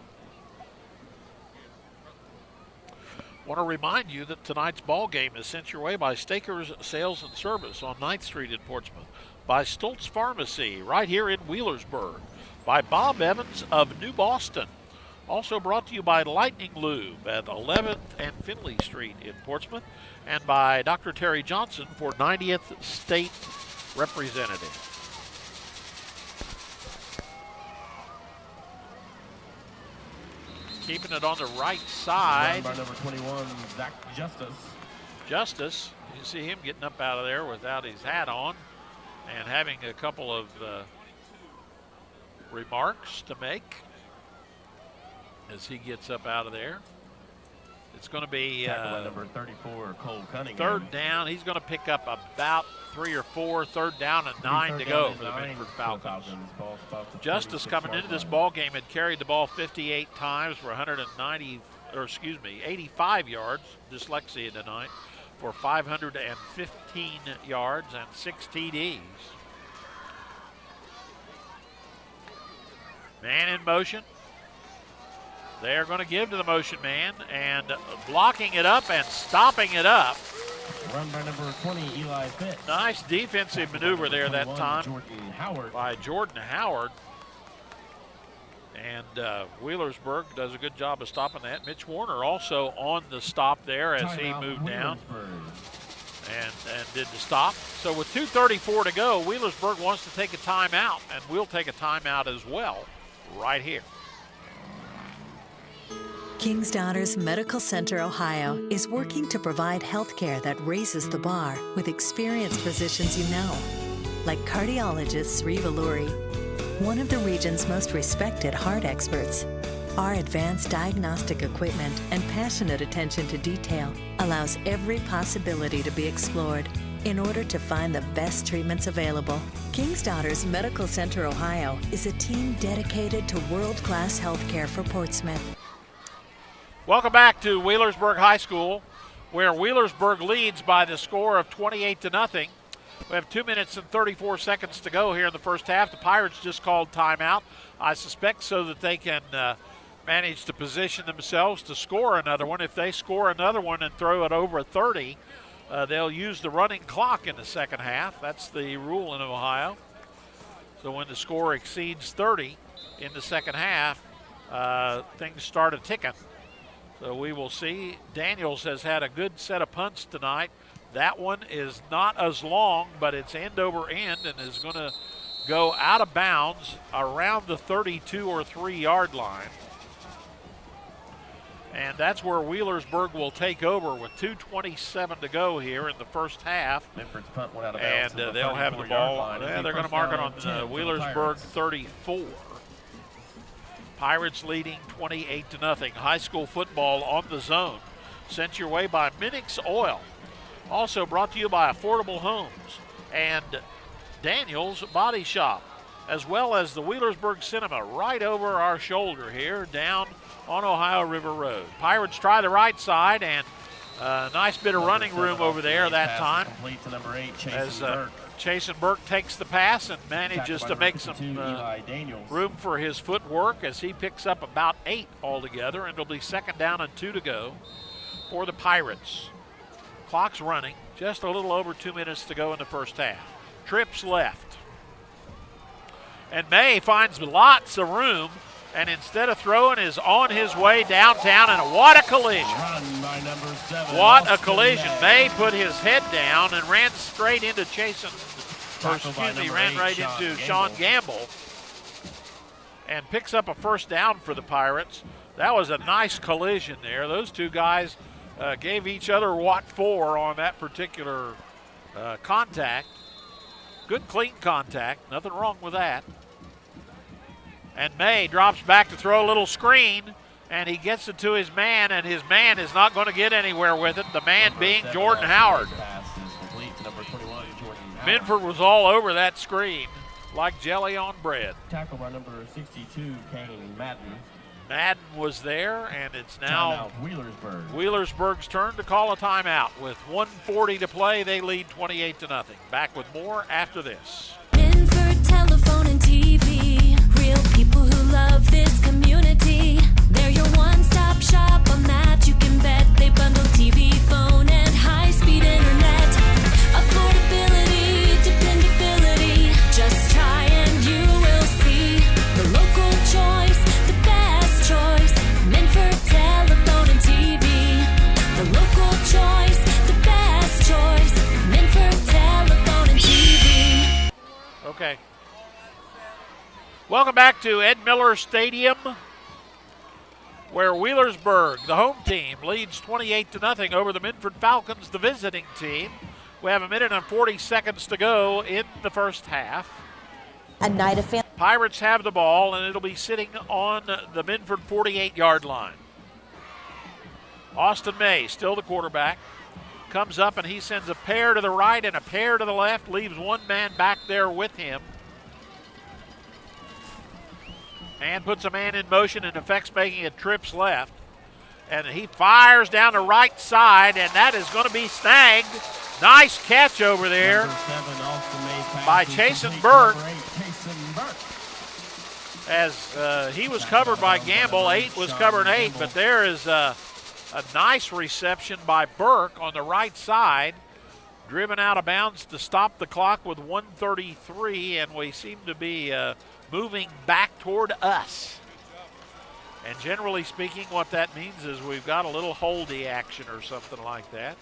Want to remind you that tonight's ball game is sent your way by Stakers Sales and Service on 9th Street in Portsmouth, by Stoltz Pharmacy right here in Wheelersburg, by Bob Evans of New Boston. Also brought to you by Lightning Lube at 11th and Finley Street in Portsmouth, and by Dr. Terry Johnson for 90th State Representative. Keeping it on the right side. By number 21, Zach Justice. Justice, you see him getting up out of there without his hat on and having a couple of remarks to make as he gets up out of there. It's going to be by number 34, Cole Cunningham. Third down. He's going to pick up about 3 or 4. Third down and 9 to go for the Minford Falcons. Justice coming into this ball game had carried the ball 58 times for 85 yards. Dyslexia tonight for 515 yards and 6 TDs. Man in motion. They're going to give to the motion man, and blocking it up and stopping it up. Run by number 20, Eli Fitz. Nice defensive maneuver there that time by Jordan Howard. And Wheelersburg does a good job of stopping that. Mitch Warner also on the stop there as he moved down and did the stop. So with 2:34 to go, Wheelersburg wants to take a timeout, and we'll take a timeout as well right here. King's Daughters Medical Center Ohio is working to provide health care that raises the bar with experienced physicians you know, like cardiologist Sri Valuri, one of the region's most respected heart experts. Our advanced diagnostic equipment and passionate attention to detail allows every possibility to be explored in order to find the best treatments available. King's Daughters Medical Center Ohio is a team dedicated to world-class health care for Portsmouth. Welcome back to Wheelersburg High School, where Wheelersburg leads by the score of 28-0. We have 2 minutes and 34 seconds to go here in the first half. The Pirates just called timeout, I suspect so that they can manage to position themselves to score another one. If they score another one and throw it over 30, they'll use the running clock in the second half. That's the rule in Ohio. So when the score exceeds 30 in the second half, things start a ticking. So we will see. Daniels has had a good set of punts tonight. That one is not as long, but it's end over end and is going to go out of bounds around the 32 or 3 yard line. And that's where Wheelersburg will take over with 2:27 to go here in the first half. Minford's punt went out of bounds. And they'll have the ball. They're going to mark it on Wheelersburg 34. Pirates leading 28-0. High school football on the zone. Sent your way by Minix Oil. Also brought to you by Affordable Homes and Daniel's Body Shop, as well as the Wheelersburg Cinema right over our shoulder here down on Ohio River Road. Pirates try the right side, and a nice bit of running room over there that time. Complete to number 8, As Chasen Burke takes the pass and manages to make some room for his footwork as he picks up about 8 altogether, and it'll be 2nd down and 2 to go for the Pirates. Clock's running, just a little over 2 minutes to go in the first half. Trips left. And May finds lots of room, and instead of throwing is on his way downtown, and what a collision. What a collision. May put his head down and ran straight into ran right into Sean Gamble and picks up a first down for the Pirates. That was a nice collision there. Those two guys gave each other what for on that particular contact. Good clean contact, nothing wrong with that. And May drops back to throw a little screen, and he gets it to his man, and his man is not going to get anywhere with it, the man being Jordan Howard. Minford was all over that screen like jelly on bread. Tackle by number 62, Kane Madden. Madden was there, and it's now Wheelersburg. Wheelersburg's turn to call a timeout. With 1:40 to play, they lead 28-0. Back with more after this. Minford Telephone and TV. Real people who love this community. They're your one-stop shop on that. You can bet they bundle TV, phone, and high-speed internet. Affordability, dependability. Just try and you will see. The local choice, the best choice. Minford Telephone and TV. The local choice, the best choice. Minford Telephone and TV. Okay. Welcome back to Ed Miller Stadium, where Wheelersburg, the home team, leads 28-0 over the Minford Falcons, the visiting team. We have 1 minute and 40 seconds to go in the first half. A night of fan. Pirates have the ball, and it'll be sitting on the Minford 48-yard line. Austin May, still the quarterback, comes up and he sends a pair to the right and a pair to the left, leaves one man back there with him. And puts a man in motion and affects making it trips left. And he fires down the right side, and that is going to be snagged. Nice catch over there by Chasen Burke. As he was covered by Gamble, 8 was covering 8, but there is a nice reception by Burke on the right side. Driven out of bounds to stop the clock with 1:33, and we seem to be moving back toward us. And generally speaking, what that means is we've got a little holdy action or something like that.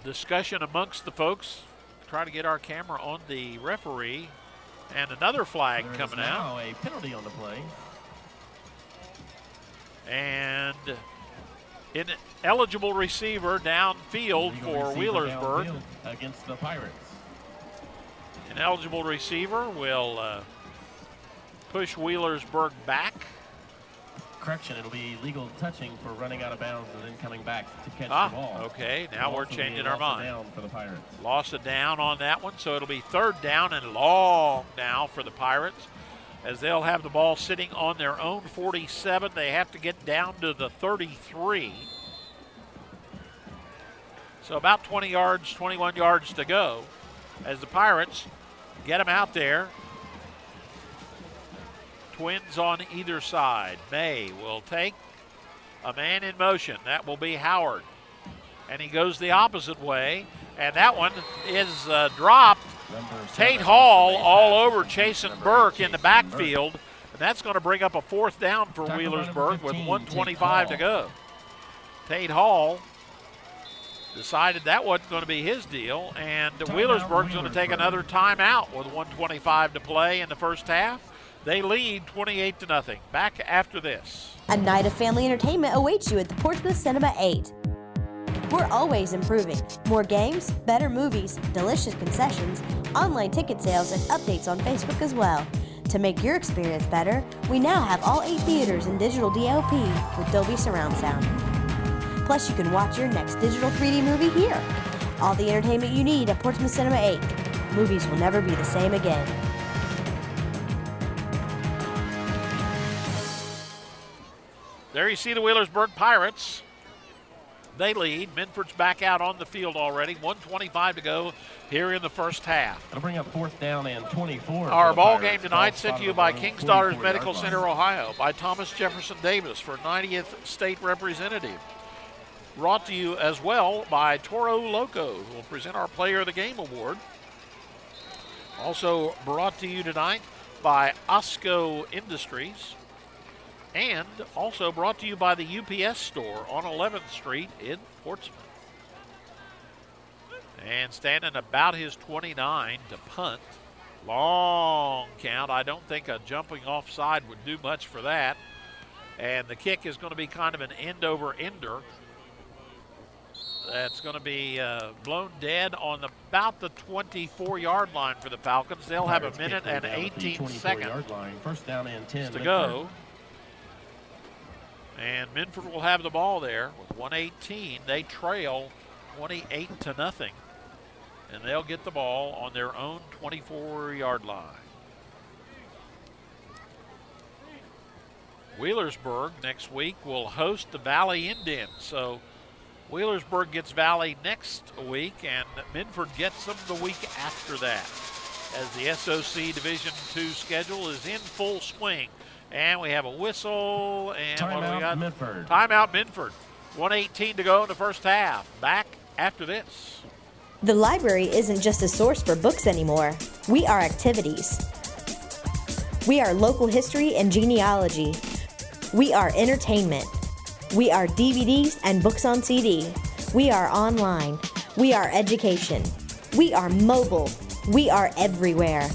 Discussion amongst the folks. Try to get our camera on the referee. And another flag coming out. Now a penalty on the play. And an eligible receiver downfield for Wheelersburg. Against the Pirates. An eligible receiver will push Wheelersburg back. Correction, it'll be legal touching for running out of bounds and then coming back to catch the ball. Okay, now we're changing our mind. Down for the Pirates. Lost a down on that one, so it'll be 3rd down and long now for the Pirates, as they'll have the ball sitting on their own 47. They have to get down to the 33. So about 20 yards, 21 yards to go as the Pirates get them out there. Twins on either side. May will take a man in motion. That will be Howard. And he goes the opposite way. And that one is dropped. Tate Hall all over Chasen Burke in the backfield. And that's going to bring up a 4th down for Wheelersburg with 1:25 to go. Tate Hall decided that wasn't going to be his deal. And Wheelersburg's going to take another timeout with 1:25 to play in the first half. They lead 28-0. Back after this. A night of family entertainment awaits you at the Portsmouth Cinema 8. We're always improving. More games, better movies, delicious concessions, online ticket sales, and updates on Facebook as well. To make your experience better, we now have all 8 theaters in digital DLP with Dolby Surround Sound. Plus, you can watch your next digital 3D movie here. All the entertainment you need at Portsmouth Cinema 8. Movies will never be the same again. There you see the Wheelersburg Pirates. They lead. Minford's back out on the field already. 1:25 to go here in the first half. It'll bring up 4th down and 24. Our ball game tonight sent to you by King's Daughters Medical Center, Ohio, by Thomas Jefferson Davis for 90th State Representative. Brought to you as well by Toro Loco, who will present our Player of the Game Award. Also brought to you tonight by Osco Industries. And also brought to you by the UPS store on 11th Street in Portsmouth. And standing about his 29 to punt. Long count. I don't think a jumping offside would do much for that. And the kick is going to be kind of an end-over-ender. That's going to be blown dead on about the 24-yard line for the Falcons. They'll have a minute and 18 seconds First down and 10 to go. And Minford will have the ball there with 1:18. They trail 28-0. And they'll get the ball on their own 24-yard line. Wheelersburg next week will host the Valley Indians. So Wheelersburg gets Valley next week, and Minford gets them the week after that, as the SOC Division II schedule is in full swing. And we have a whistle, and what do we got? Minford. Timeout Minford. 1:18 to go in the first half. Back after this. The library isn't just a source for books anymore. We are activities. We are local history and genealogy. We are entertainment. We are DVDs and books on CD. We are online. We are education. We are mobile. We are everywhere.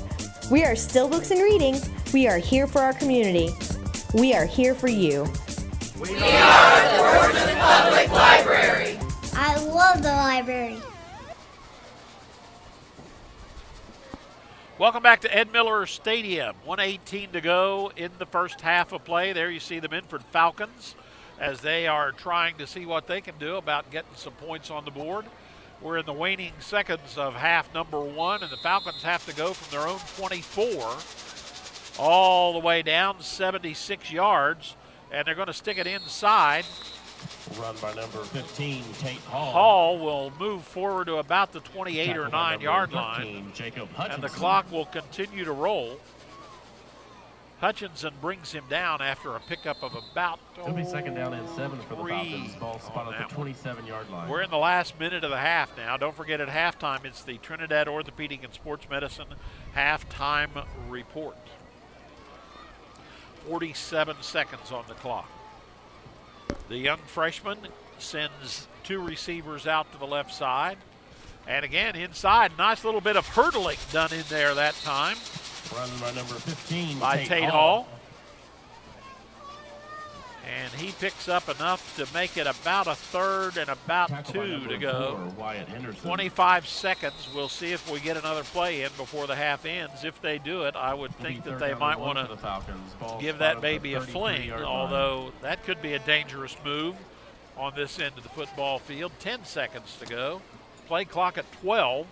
We are still books and reading. We are here for our community. We are here for you. We are the Portsmouth Public Library. I love the library. Welcome back to Ed Miller Stadium. 1:18 to go in the first half of play. There you see the Minford Falcons as they are trying to see what they can do about getting some points on the board. We're in the waning seconds of half number 1, and the Falcons have to go from their own 24 all the way down 76 yards, and they're going to stick it inside. Run by number 15, Tate Hall. Hall will move forward to about the 28 or 9 yard line, and the clock will continue to roll. Hutchinson brings him down after a pickup of about It'll be second down and 7 for the Falcons. Ball spot at the 27-yard line. We're in the last minute of the half now. Don't forget at halftime, it's the Trinidad Orthopedic and Sports Medicine halftime report. 47 seconds on the clock. The young freshman sends 2 receivers out to the left side. And again, inside, nice little bit of hurdling done in there that time. Run by number 15, by Tate Hall. And he picks up enough to make it about a third and about 2 to go. 25 seconds. We'll see if we get another play in before the half ends. If they do it, I would think that they might want to give that baby a fling, although that could be a dangerous move on this end of the football field. 10 seconds to go. Play clock at 12.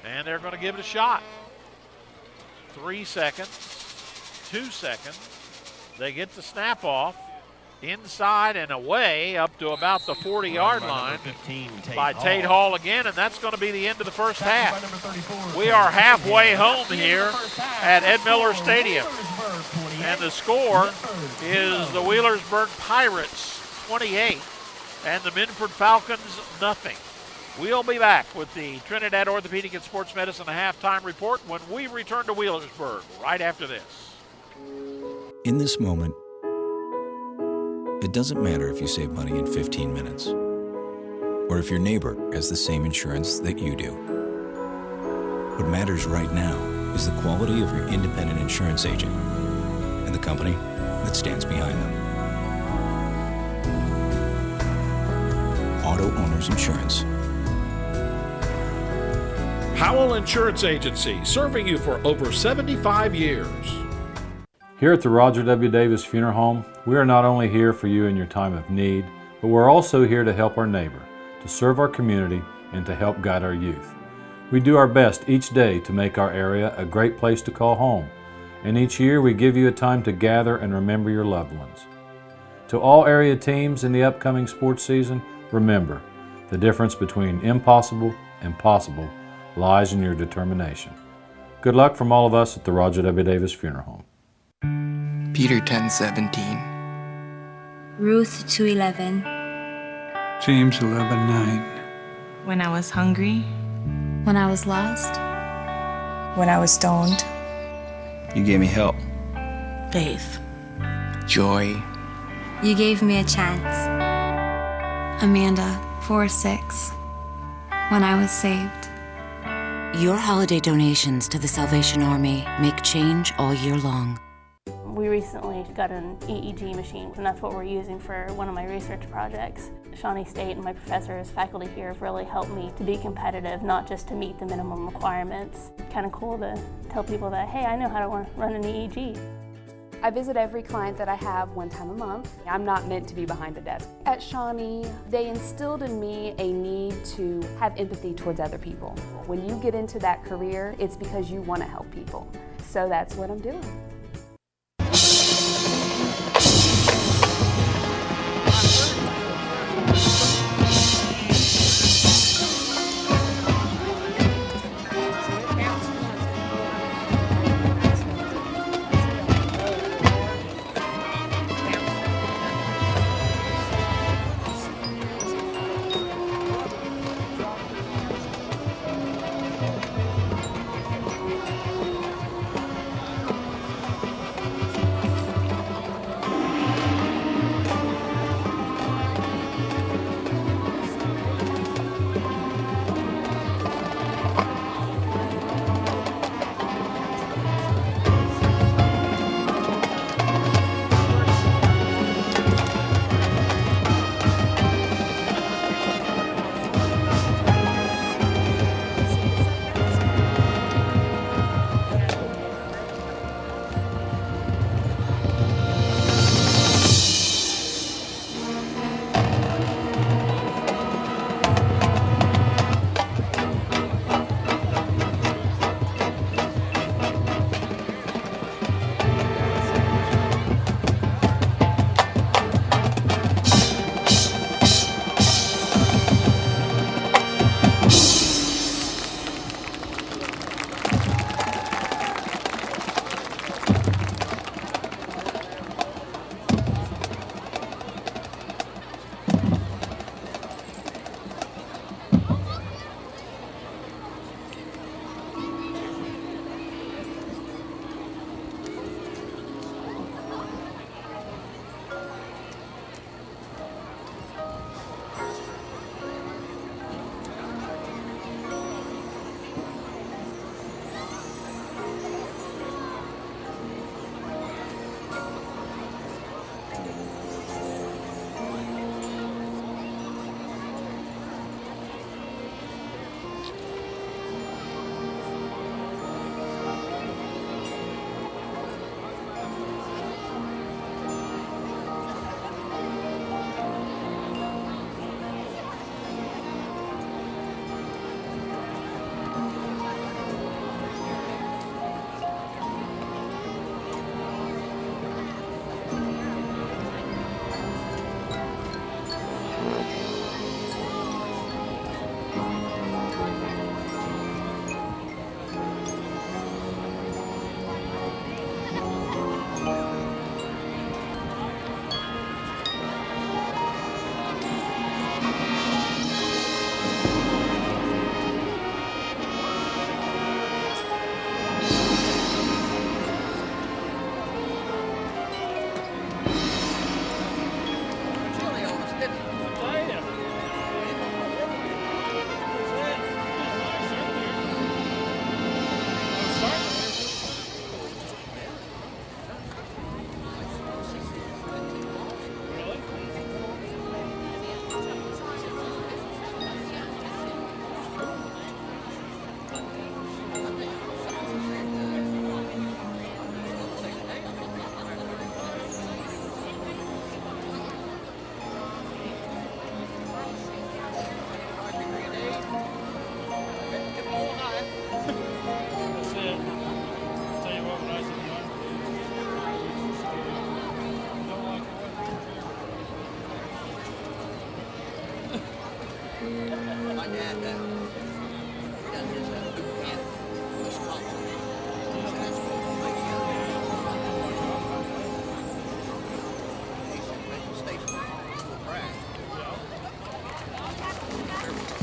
And they're going to give it a shot. 3 seconds, 2 seconds. They get the snap off, inside and away up to about the 40-yard line by Tate Hall again, and that's going to be the end of the first half. We are halfway home here at Ed Miller Stadium, and the score is the Wheelersburg Pirates 28 and the Minford Falcons nothing. We'll be back with the Trinidad Orthopedic and Sports Medicine halftime report when we return to Wheelersburg right after this. In this moment, it doesn't matter if you save money in 15 minutes or if your neighbor has the same insurance that you do. What matters right now is the quality of your independent insurance agent and the company that stands behind them. Owner's Insurance. Howell Insurance Agency, serving you for over 75 years. Here at the Roger W. Davis Funeral Home, we are not only here for you in your time of need, but we're also here to help our neighbor, to serve our community, and to help guide our youth. We do our best each day to make our area a great place to call home, and each year we give you a time to gather and remember your loved ones. To all area teams in the upcoming sports season, remember, the difference between impossible and possible lies in your determination. Good luck from all of us at the Roger W. Davis Funeral Home. Peter 10:17. Ruth 2:11. James 11:9. When I was hungry. When I was lost. When I was stoned. You gave me help. Faith. Joy. You gave me a chance. Amanda 4:6. When I was saved. Your holiday donations to the Salvation Army make change all year long. We recently got an EEG machine, and that's what we're using for one of my research projects. Shawnee State and my professors, faculty here have really helped me to be competitive, not just to meet the minimum requirements. Kind of cool to tell people that, hey, I know how to run an EEG. I visit every client that I have one time a month. I'm not meant to be behind a desk. At Shawnee, they instilled in me a need to have empathy towards other people. When you get into that career, it's because you want to help people. So that's what I'm doing.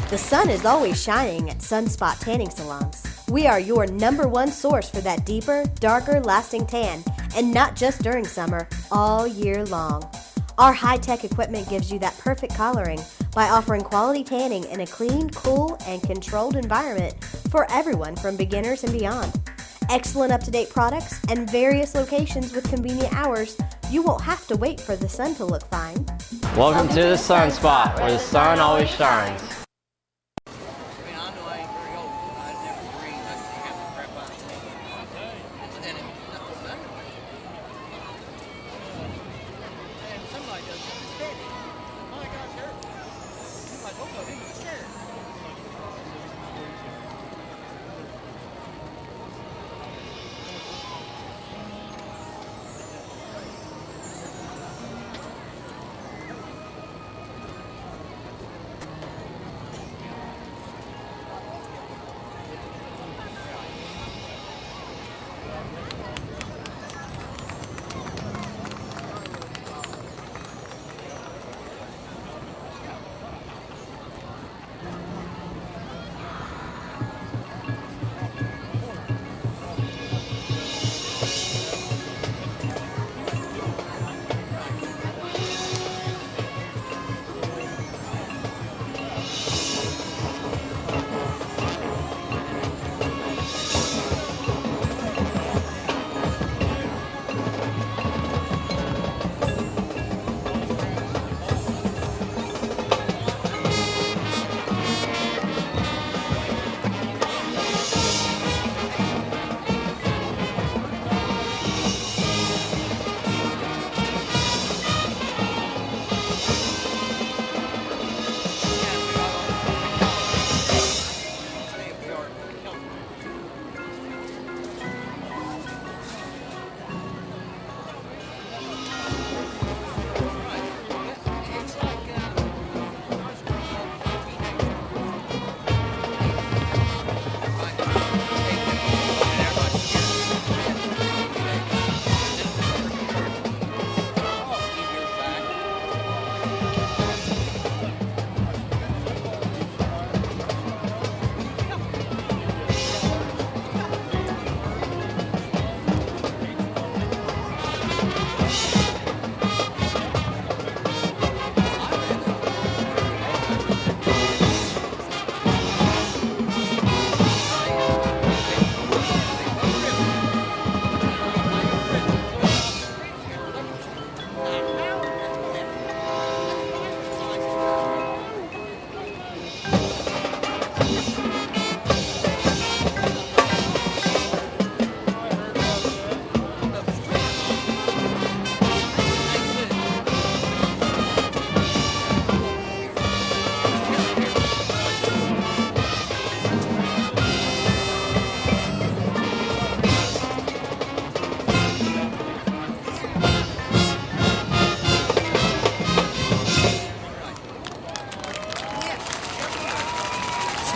The sun is always shining at Sunspot Tanning Salons. We are your #1 source for that deeper, darker, lasting tan, and not just during summer, all year long. Our high-tech equipment gives you that perfect coloring by offering quality tanning in a clean, cool, and controlled environment for everyone from beginners and beyond. Excellent up-to-date products and various locations with convenient hours. You won't have to wait for the sun to look fine. Welcome to the Sunspot, where the sun always shines.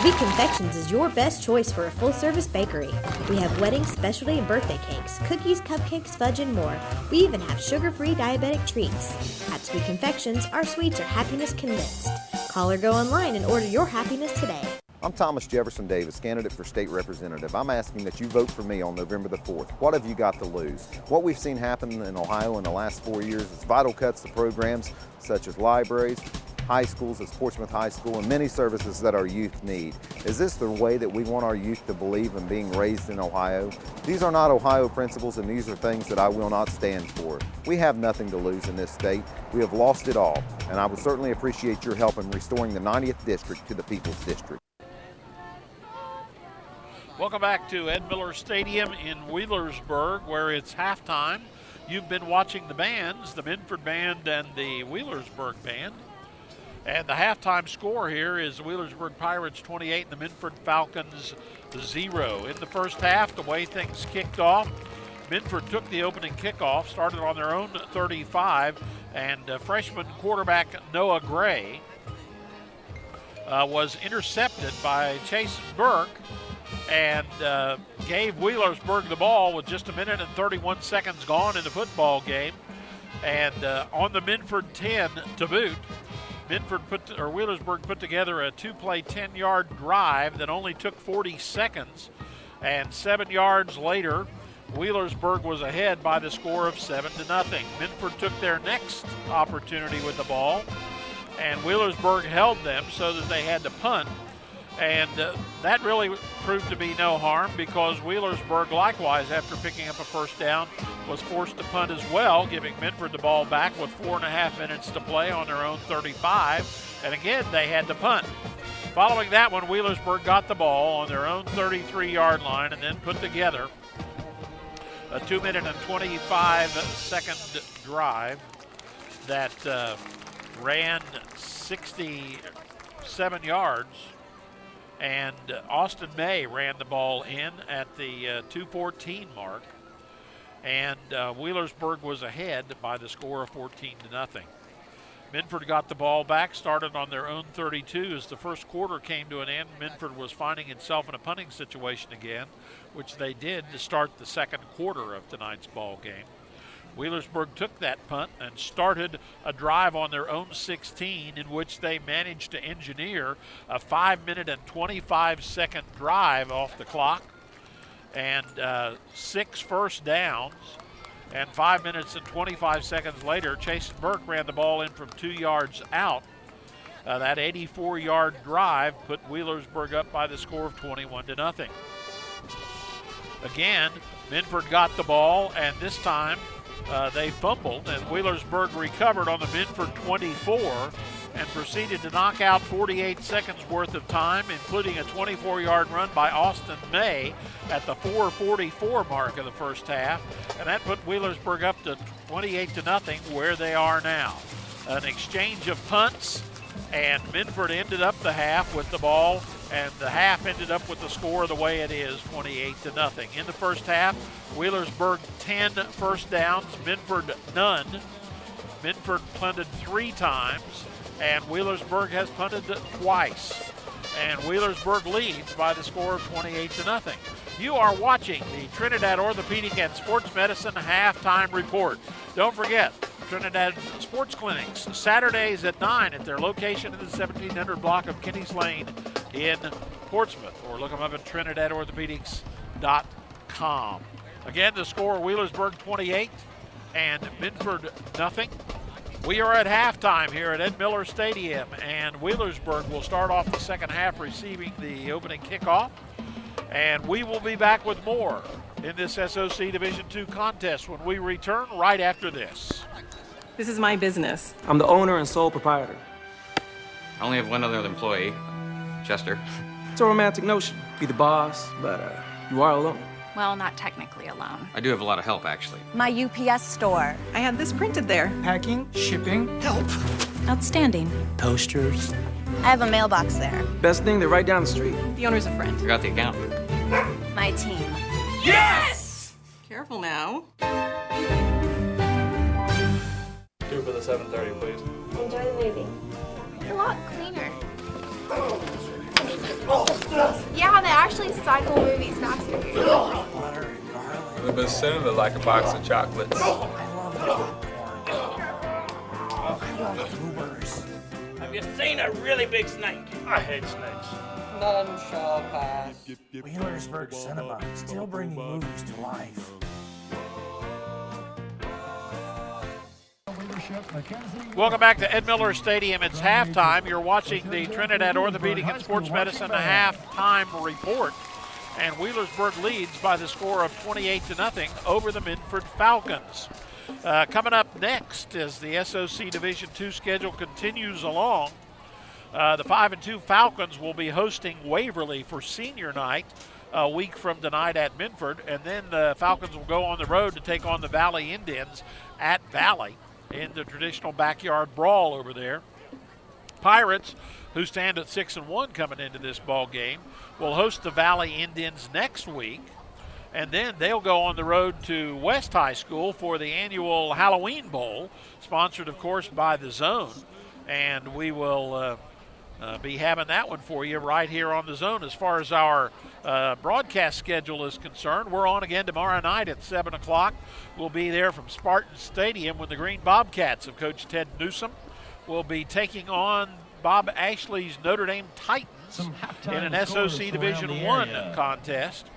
Sweet Confections is your best choice for a full-service bakery. We have wedding, specialty, and birthday cakes, cookies, cupcakes, fudge, and more. We even have sugar-free diabetic treats. At Sweet Confections, our sweets are happiness convinced. Call or go online and order your happiness today. I'm Thomas Jefferson Davis, candidate for state representative. I'm asking that you vote for me on November the 4th. What have you got to lose? What we've seen happen in Ohio in the last 4 years is vital cuts to programs such as libraries, high schools at Portsmouth High School, and many services that our youth need. Is this the way that we want our youth to believe in being raised in Ohio? These are not Ohio principles, and these are things that I will not stand for. We have nothing to lose in this state. We have lost it all, and I would certainly appreciate your help in restoring the 90th District to the People's District. Welcome back to Ed Miller Stadium in Wheelersburg, where it's halftime. You've been watching the bands, the Minford Band and the Wheelersburg Band. And the halftime score here is the Wheelersburg Pirates 28 and the Minford Falcons 0. In the first half, the way things kicked off, Minford took the opening kickoff, started on their own 35, and freshman quarterback Noah Gray was intercepted by Chase Burke and gave Wheelersburg the ball with just a minute and 31 seconds gone in the football game. And on the Minford 10 to boot, Wheelersburg put together a 2-play 10-yard drive that only took 40 seconds, and 7 yards later, Wheelersburg was ahead by the score of 7-0. Minford took their next opportunity with the ball, and Wheelersburg held them so that they had to punt. And that really proved to be no harm, because Wheelersburg, likewise, after picking up a first down, was forced to punt as well, giving Minford the ball back with 4.5 minutes to play on their own 35. And again, they had to punt. Following that one, Wheelersburg got the ball on their own 33-yard line and then put together a 2-minute and 25-second drive that ran 67 yards. And Austin May ran the ball in at the 2:14 mark. And Wheelersburg was ahead by the score of 14-0. Minford got the ball back, started on their own 32. As the first quarter came to an end, Minford was finding itself in a punting situation again, which they did to start the second quarter of tonight's ball game. Wheelersburg took that punt and started a drive on their own 16, in which they managed to engineer a 5-minute and 25-second drive off the clock, and 6 first downs. And 5 minutes and 25 seconds later, Chasen Burke ran the ball in from 2 yards out. That 84-yard drive put Wheelersburg up by the score of 21-0. Again, Minford got the ball, and this time they fumbled, and Wheelersburg recovered on the Minford 24 and proceeded to knock out 48 seconds worth of time, including a 24-yard run by Austin May at the 4:44 mark of the first half, and that put Wheelersburg up to 28-0, where they are now. An exchange of punts, and Minford ended up the half with the ball, and the half ended up with the score the way it is, 28-0. In the first half, Wheelersburg 10 first downs, Minford none. Minford punted 3 times, and Wheelersburg has punted twice. And Wheelersburg leads by the score of 28-0. You are watching the Trinidad Orthopedic and Sports Medicine Halftime Report. Don't forget, Trinidad Sports Clinics, Saturdays at 9 at their location in the 1700 block of Kinney's Lane in Portsmouth, or look them up at trinidadorthopedics.com. Again, the score, Wheelersburg 28 and Minford 0. We are at halftime here at Ed Miller Stadium, and Wheelersburg will start off the second half receiving the opening kickoff. And we will be back with more in this SOC Division II contest when we return right after this. This is my business. I'm the owner and sole proprietor. I only have one other employee, Chester. It's a romantic notion. Be the boss, but you are alone. Well, not technically alone. I do have a lot of help, actually. My UPS store. I had this printed there. Packing, shipping, help. Outstanding. Toasters. I have a mailbox there. Best thing, they're right down the street. The owner's a friend. I got the account. My team. Yes! Careful now. 2 for the 7:30, please. Enjoy the movie. It's a lot cleaner. Yeah, they actually cycle movies faster here. The bassoon look like a box of chocolates. Have you seen a really big snake? I hate snakes. None shall pass. Wheelersburg Cinema, still bringing movies to life. Welcome back to Ed Miller Stadium. It's halftime. You're watching the Trinidad Orthopedic and Sports Medicine Halftime Report. And Wheelersburg leads by the score of 28-0 over the Minford Falcons. Coming up next, as the SOC Division II schedule continues along, the 5-2 Falcons will be hosting Waverly for senior night a week from tonight at Minford. And then the Falcons will go on the road to take on the Valley Indians at Valley in the traditional backyard brawl over there. Pirates, who stand at 6-1 coming into this ball game, will host the Valley Indians next week, and then they'll go on the road to West High School for the annual Halloween Bowl, sponsored, of course, by The Zone, and we will be having that one for you right here on The Zone. As far as our broadcast schedule is concerned, we're on again tomorrow night at 7 o'clock. We'll be there from Spartan Stadium with the Green Bobcats of Coach Ted Newsom will be taking on Bob Ashley's Notre Dame Titans in an SOC Division I contest.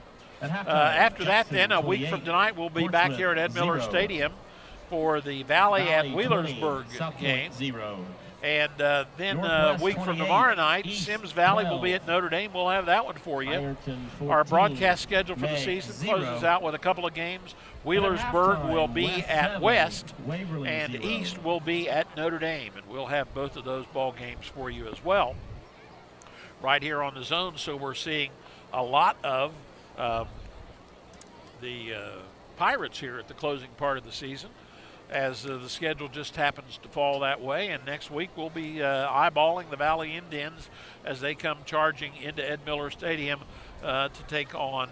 After that, then, a week from tonight, we'll be back here at Ed Miller Stadium for the Valley at Wheelersburg game. And then a week from tomorrow night, Sims Valley will be at Notre Dame. We'll have that one for you. Our broadcast schedule for the season closes out with a couple of games. Wheelersburg will be at West, and East will be at Notre Dame. And we'll have both of those ball games for you as well right here on the Zone. So we're seeing a lot of the Pirates here at the closing part of the season, as the schedule just happens to fall that way. And next week we'll be eyeballing the Valley Indians as they come charging into Ed Miller Stadium to take on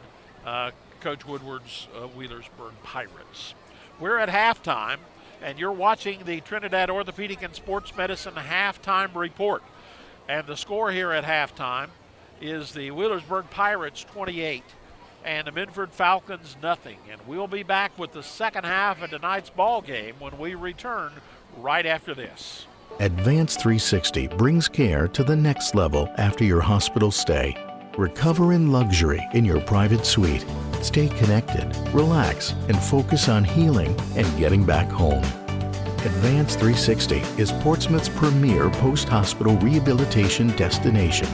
Coach Woodward's Wheelersburg Pirates. We're at halftime, and you're watching the Trinidad Orthopedic and Sports Medicine halftime report. And the score here at halftime is the Wheelersburg Pirates 28 and the Minford Falcons nothing. And we'll be back with the second half of tonight's ball game when we return right after this. Advance 360 brings care to the next level after your hospital stay. Recover in luxury in your private suite. Stay connected, relax, and focus on healing and getting back home. Advance 360 is Portsmouth's premier post-hospital rehabilitation destination.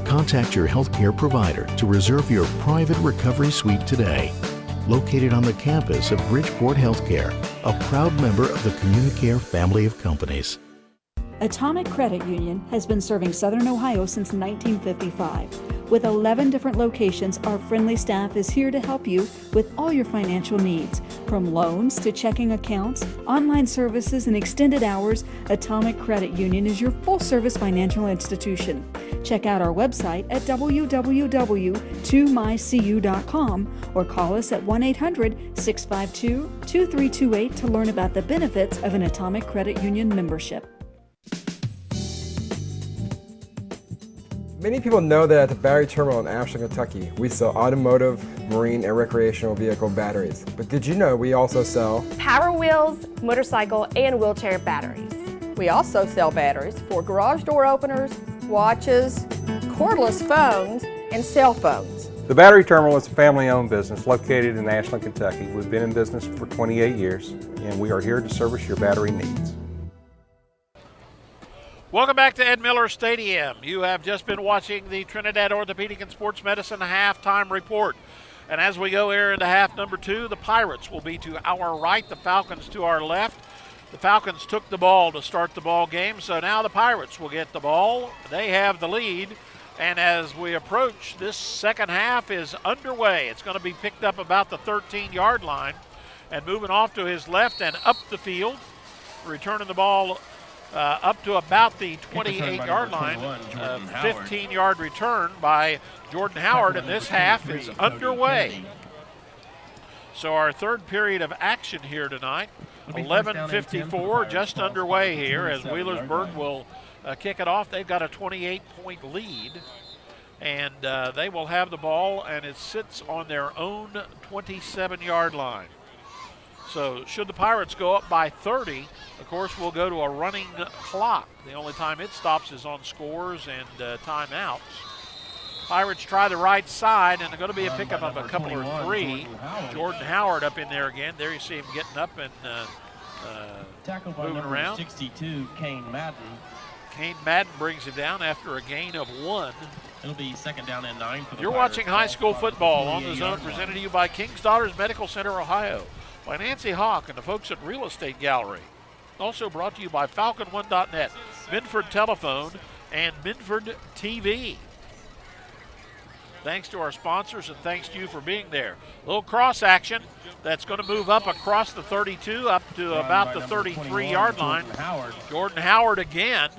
Contact your healthcare provider to reserve your private recovery suite today. Located on the campus of Bridgeport Healthcare, a proud member of the Communicare family of companies. Atomic Credit Union has been serving Southern Ohio since 1955. With 11 different locations, our friendly staff is here to help you with all your financial needs. From loans to checking accounts, online services, and extended hours, Atomic Credit Union is your full-service financial institution. Check out our website at www.2mycu.com or call us at 1-800-652-2328 to learn about the benefits of an Atomic Credit Union membership. Many people know that at the battery terminal in Ashland, Kentucky, we sell automotive, marine, and recreational vehicle batteries. But did you know we also sell Power Wheels, motorcycle, and wheelchair batteries? We also sell batteries for garage door openers, watches, cordless phones, and cell phones. The Battery Terminal is a family-owned business located in Ashland, Kentucky. We've been in business for 28 years, and we are here to service your battery needs. Welcome back to Ed Miller Stadium. You have just been watching the Trinidad Orthopedic and Sports Medicine halftime report. And as we go here into half number 2, the Pirates will be to our right, the Falcons to our left. The Falcons took the ball to start the ball game, so now the Pirates will get the ball. They have the lead, and as we approach, this second half is underway. It's going to be picked up about the 13-yard line, and moving off to his left and up the field, returning the ball up to about the 28-yard line, 15-yard return by Jordan Howard, and this half is underway. So our third period of action here tonight, 11:54, just underway here as Wheelersburg will kick it off. They've got a 28-point lead, and they will have the ball, and it sits on their own 27-yard line. So should the Pirates go up by 30, of course, we'll go to a running clock. The only time it stops is on scores and timeouts. Pirates try the right side, and they're going to be a pickup of a couple or three. Jordan Howard up in there again. There you see him getting up and moving around. 62, Kane Madden. Kane Madden brings him down after a gain of 1. It'll be second down and 9 for the You're Pirates. watching high school football on the Zone, presented to you by King's Daughters Medical Center, Ohio, by Nancy Hawk and the folks at Real Estate Gallery. Also brought to you by Falcon1.net, Minford Telephone, and Minford TV. Thanks to our sponsors, and thanks to you for being there. A little cross action that's going to move up across the 32 up to about the 33-yard line. Jordan Howard again,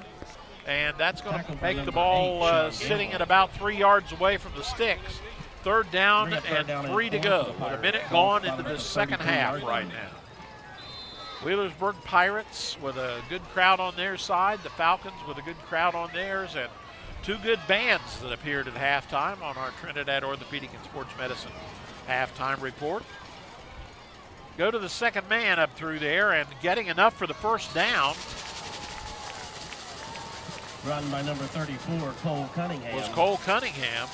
and that's going to make the ball sitting at about 3 yards away from the sticks. Third down and 3 to go. With a minute gone into the second half right now. Wheelersburg Pirates with a good crowd on their side. The Falcons with a good crowd on theirs. And two good bands that appeared at halftime on our Trinidad Orthopedic and Sports Medicine halftime report. Go to the second man up through there and getting enough for the first down Run by number 34, Cole Cunningham. Was Cole Cunningham.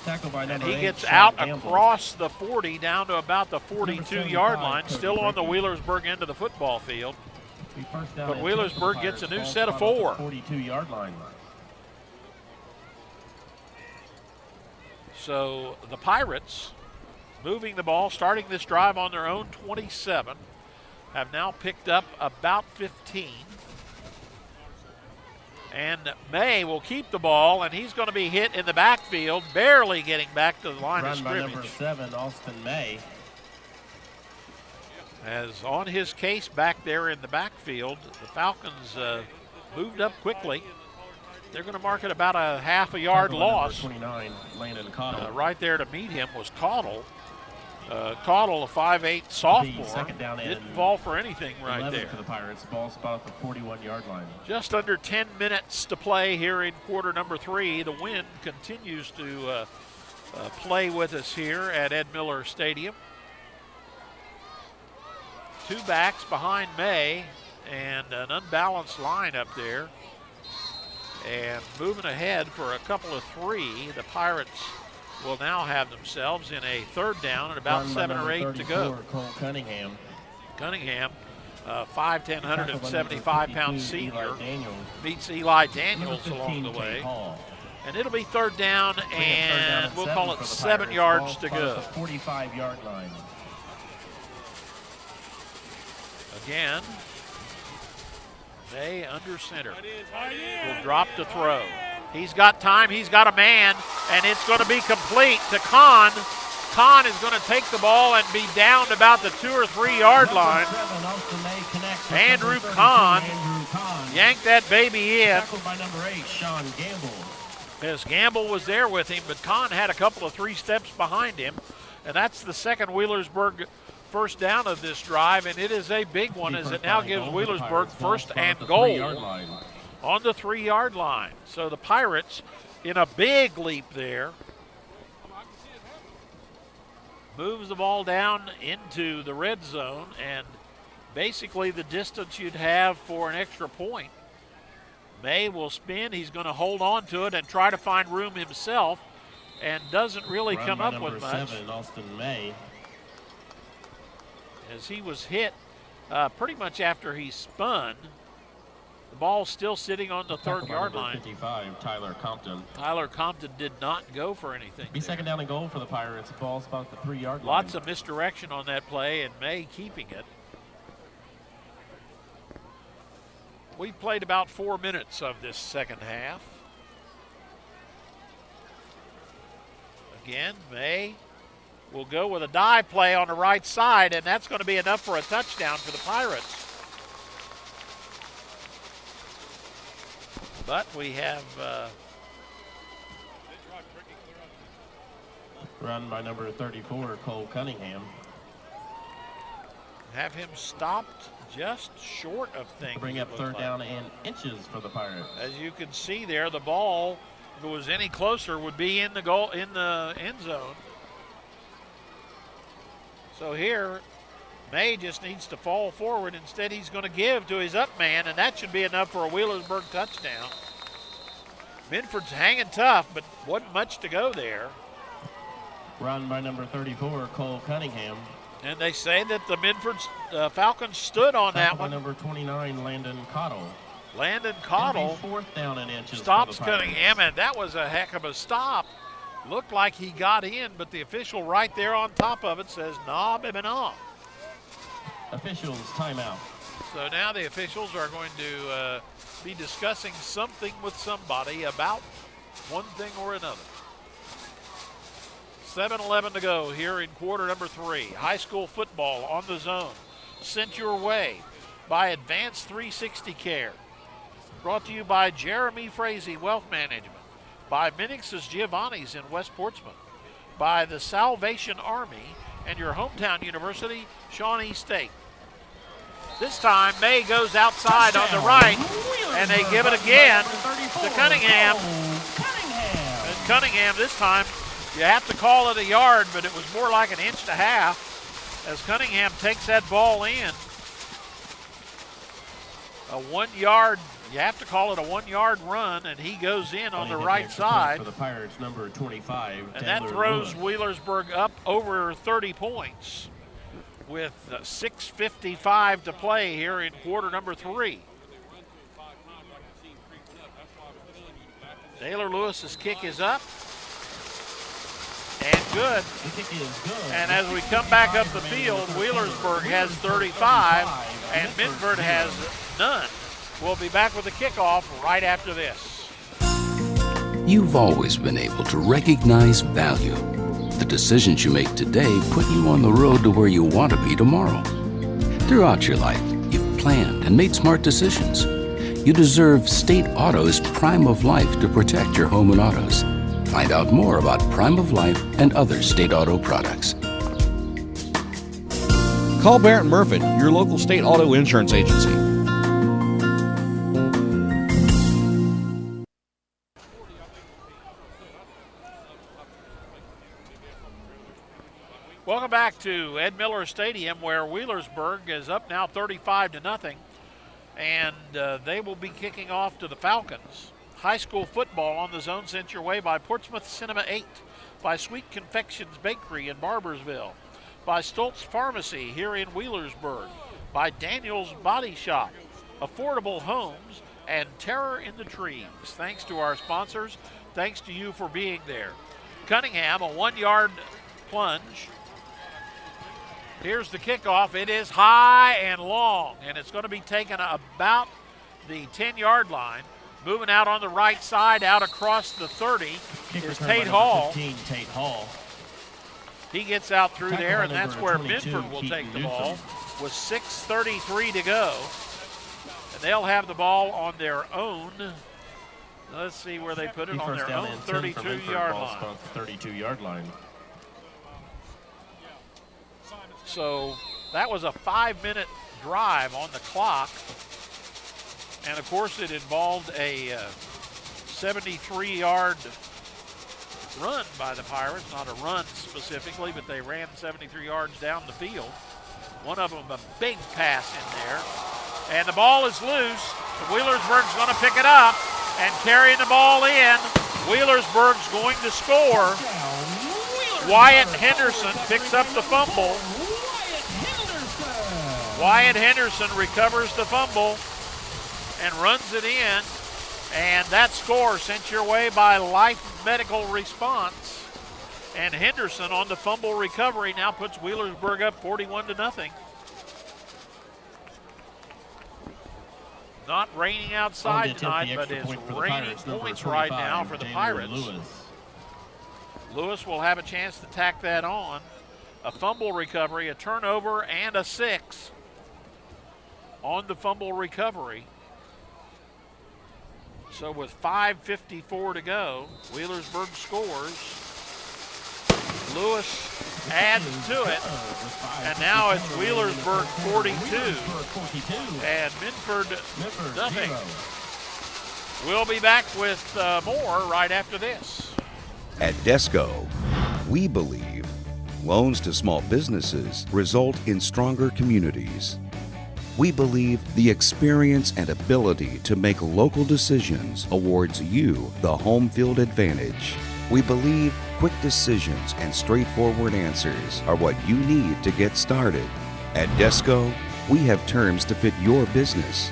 Tackled by number And he 8, gets Sean out Gamble. across the 40 down to about the 42-yard line, still on the Wheelersburg end of the football field. But Wheelersburg gets a new set of 4. 42-yard line. So the Pirates, moving the ball, starting this drive on their own 27, have now picked up about 15. And May will keep the ball, and he's going to be hit in the backfield, barely getting back to the line of scrimmage. Run by number 7, Austin May. As on his case back there in the backfield, the Falcons moved up quickly. They're going to mark it about a half a yard loss. 29, Landon Cottle. Right there to meet him was Cottle. Cottle, a 5'8" sophomore, didn't fall for anything right there. For the Pirates, ball spot at the 41-yard line. Just under 10 minutes to play here in quarter number 3. The wind continues to play with us here at Ed Miller Stadium. 2 backs behind May and an unbalanced line up there. And moving ahead for a couple of 3, the Pirates will now have themselves in a 3rd down and about 7 or 8 to go. Cole Cunningham. Cunningham, 5'10", 175-pound senior, meets Eli Daniels along the way. And it'll be 3rd down, and we'll call it 7 yards to go. 45-yard line. Again, May under center. Will drop to throw. He's got time, he's got a man, and it's going to be complete to Kahn. Kahn is going to take the ball and be down about the 2 or 3 yard line. Andrew Kahn yanked that baby in. By number 8, Sean Gamble. As Gamble was there with him, but Kahn had a couple of 3 steps behind him, and that's the second Wheelersburg first down of this drive, and it is a big one as it now gives Wheelersburg 1st and goal on the 3 yard line. So the Pirates in a big leap there. Moves the ball down into the red zone and basically the distance you'd have for an extra point. May will spin. He's going to hold on to it and try to find room himself and doesn't really come up with much. 7, Austin May. As he was hit pretty much after he spun. The ball's still sitting on the 3rd yard line. 55, Tyler Compton. Tyler Compton did not go for anything. Be 2nd down and goal for the Pirates. Ball's about the 3 yard line. Lots of misdirection on that play, and May keeping it. We've played about 4 minutes of this second half. Again, May will go with a dive play on the right side, and that's going to be enough for a touchdown for the Pirates. But we have run by number 34, Cole Cunningham. Have him stopped just short of things. Bring up 3rd down and inches for the Pirates. As you can see there, the ball, if it was any closer, would be in the goal in the end zone. So here, May just needs to fall forward. Instead, he's going to give to his up man, and that should be enough for a Wheelersburg touchdown. Minford's hanging tough, but wasn't much to go there. Run by number 34, Cole Cunningham. And they say that the Minford Falcons stood on that one. By number 29, Landon Cottle. Landon Cottle 4th down and inches stops Cunningham, and that was a heck of a stop. Looked like he got in, but the official right there on top of it says, nah, baby, nah. Officials timeout. So now the officials are going to be discussing something with somebody about one thing or another. 7:11 to go here in quarter number 3. High school football on the zone. Sent your way by Advanced 360 Care. Brought to you by Jeremy Frazee Wealth Management. By Minix's Giovanni's in West Portsmouth. By the Salvation Army and your hometown university, Shawnee State. This time, May goes outside on the right, and they give it again to Cunningham. And Cunningham, this time, you have to call it a yard, but it was more like 1.5 inches as Cunningham takes that ball in. A 1 yard, you have to call it a 1 yard run, and he goes in on the right side. For the Pirates, number 25. And that throws Wheelersburg up over 30 points with 6:55 to play here in quarter number 3. Taylor Lewis's kick is up and good. And as we come back up the field, Wheelersburg has 35 and Minford has none. We'll be back with the kickoff right after this. You've always been able to recognize value. The decisions you make today put you on the road to where you want to be tomorrow. Throughout your life, you've planned and made smart decisions. You deserve State Auto's Prime of Life to protect your home and autos. Find out more about Prime of Life and other State Auto products. Call Barrett Murphy, your local State Auto insurance agency. Welcome back to Ed Miller Stadium, where Wheelersburg is up now 35-0. And they will be kicking off to the Falcons. High school football on the zone sent your way by Portsmouth Cinema 8, by Sweet Confections Bakery in Barbersville, by Stoltz Pharmacy here in Wheelersburg, by Daniel's Body Shop, Affordable Homes, and Terror in the Trees. Thanks to our sponsors. Thanks to you for being there. Cunningham, a 1 yard plunge. Here's the kickoff. It is high and long, and it's going to be taken about the 10-yard line. Moving out on the right side, out across the 30 is Tate Hall. 15, Tate Hall. He gets out through there, and that's where Minford will take the ball with 6:33 to go. And they'll have the ball on their own. Let's see where they put it, on their own 32-yard line. 32-yard line. So that was a 5-minute drive on the clock. And of course it involved a 73-yard run by the Pirates. Not a run specifically, but they ran 73 yards down the field. One of them a big pass in there. And the ball is loose. Wheelersburg's going to pick it up and carry the ball in. Wheelersburg's going to score. Wyatt Henderson picks up the fumble. Wyatt Henderson recovers the fumble and runs it in. And that score sent your way by Life Medical Response. And Henderson on the fumble recovery now puts Wheelersburg up 41-0. Not raining outside tonight, but it's raining points right now for the Pirates. Lewis will have a chance to tack that on. A fumble recovery, a turnover, and a 6 on the fumble recovery. So with 5:54 to go, Wheelersburg scores. Lewis adds to it, and now it's Wheelersburg 42 and Minford nothing. We'll be back with more right after this. At Desco, we believe loans to small businesses result in stronger communities. We believe the experience and ability to make local decisions awards you the home field advantage. We believe quick decisions and straightforward answers are what you need to get started. At Desco, we have terms to fit your business.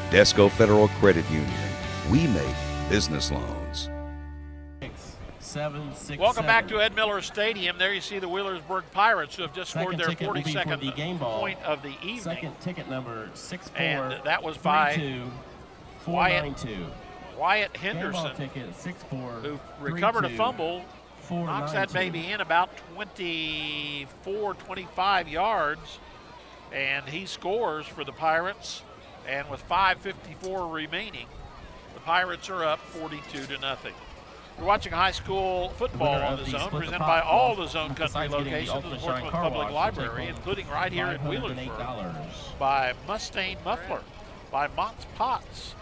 Desco Federal Credit Union. We make business loans. 7, 6, Welcome 7. back to Ed Miller Stadium. There you see the Wheelersburg Pirates, who have just scored their 42nd point of the evening. Second ticket number 6-4. And that was by Wyatt Henderson, ticket 6-4, who recovered a fumble, knocks that baby in about 24, 25 yards, and he scores for the Pirates. And with 5:54 remaining, the Pirates are up 42-0. You're watching high school football on the zone, presented by all the Zone Country locations of the Portsmouth Public Library, including right here in Wheelersburg, by Mustaine Muffler, by Mott's Pots,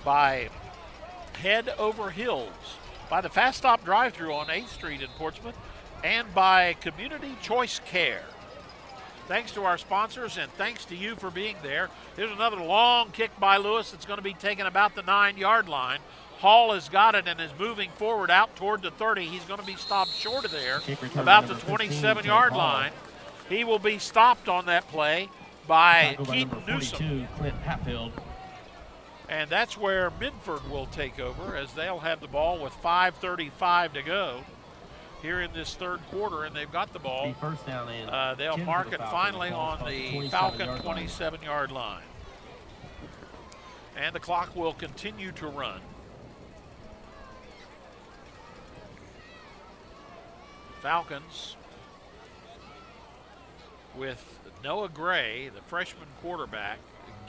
by Head Over Hills, by the Fast Stop drive-thru on 8th Street in Portsmouth, and by Community Choice Care. Thanks to our sponsors, and thanks to you for being there. Here's another long kick by Lewis that's going to be taken about the 9-yard line. Hall has got it and is moving forward out toward the 30. He's going to be stopped short of there, about the 27-yard line. He will be stopped on that play by Keaton Newsom. Clint Hatfield. And that's where Minford will take over, as they'll have the ball with 5:35 to go here in this third quarter, and they've got the ball. First down in They'll mark it finally on the Falcon 27-yard line. And the clock will continue to run. Falcons with Noah Gray, the freshman quarterback,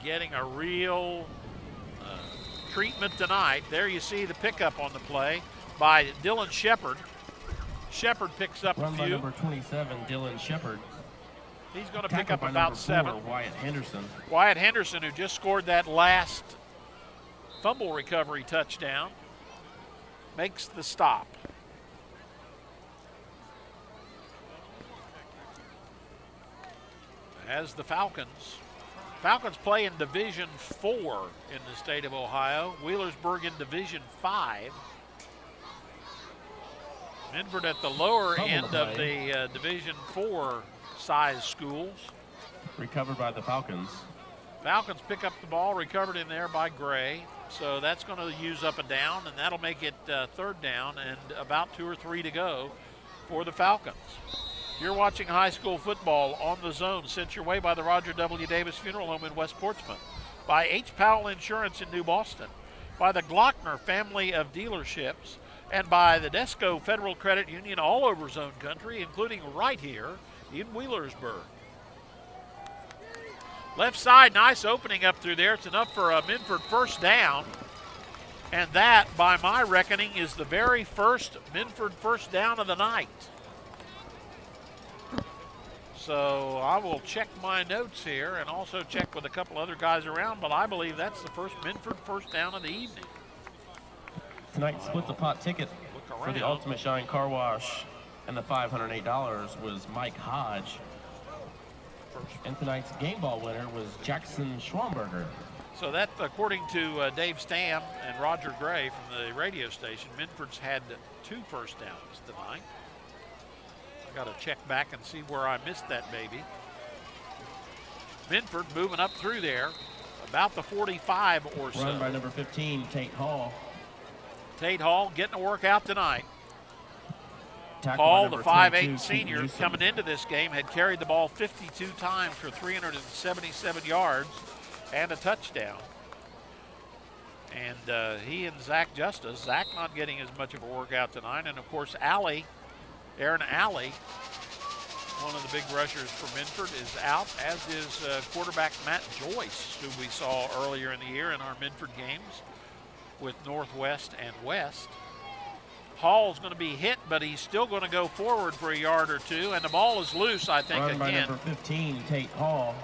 getting a real treatment tonight. There you see the pickup on the play by Dylan Shepard. Shepard picks up Run a by few. number 27, Dylan Shepard. He's going to Tackled pick up by about number 7. 4, Wyatt Henderson. Wyatt Henderson, who just scored that last fumble recovery touchdown, makes the stop. As the Falcons play in Division 4 in the state of Ohio. Wheelersburg in Division 5. Minford at the lower end of the Division 4 size schools. Recovered by the Falcons. Falcons pick up the ball, recovered in there by Gray. So that's going to use up a down, and that'll make it third down and about 2 or 3 to go for the Falcons. You're watching high school football on the Zone, sent your way by the Roger W. Davis Funeral Home in West Portsmouth, by H. Powell Insurance in New Boston, by the Glockner family of dealerships, and by the Desco Federal Credit Union all over Zone Country, including right here in Wheelersburg. Left side, nice opening up through there. It's enough for a Minford first down. And that, by my reckoning, is the very first Minford first down of the night. So I will check my notes here and also check with a couple other guys around, but I believe that's the first Minford first down of the evening. Tonight's Split the Pot ticket for the Ultimate Shine Car Wash and the $508 was Mike Hodge. And tonight's game ball winner was Jackson Schwamberger. So that, according to Dave Stam and Roger Gray from the radio station, Minford's had 2 first downs tonight. Got to check back and see where I missed that baby. Minford moving up through there, about the 45 or so. Run by number 15, Tate Hall. Tate Hall getting a workout tonight. Tackle Hall, the 5'8 22, senior, Newsom. coming into this game, had carried the ball 52 times for 377 yards and a touchdown. And he and Zach Justice, Zach not getting as much of a workout tonight, and of course Aaron Alley, one of the big rushers for Minford, is out, as is quarterback Matt Joyce, who we saw earlier in the year in our Minford games with Northwest and West. Hall's going to be hit, but he's still going to go forward for a yard or two, and the ball is loose, I think, Run by again. number 15, Tate Hall.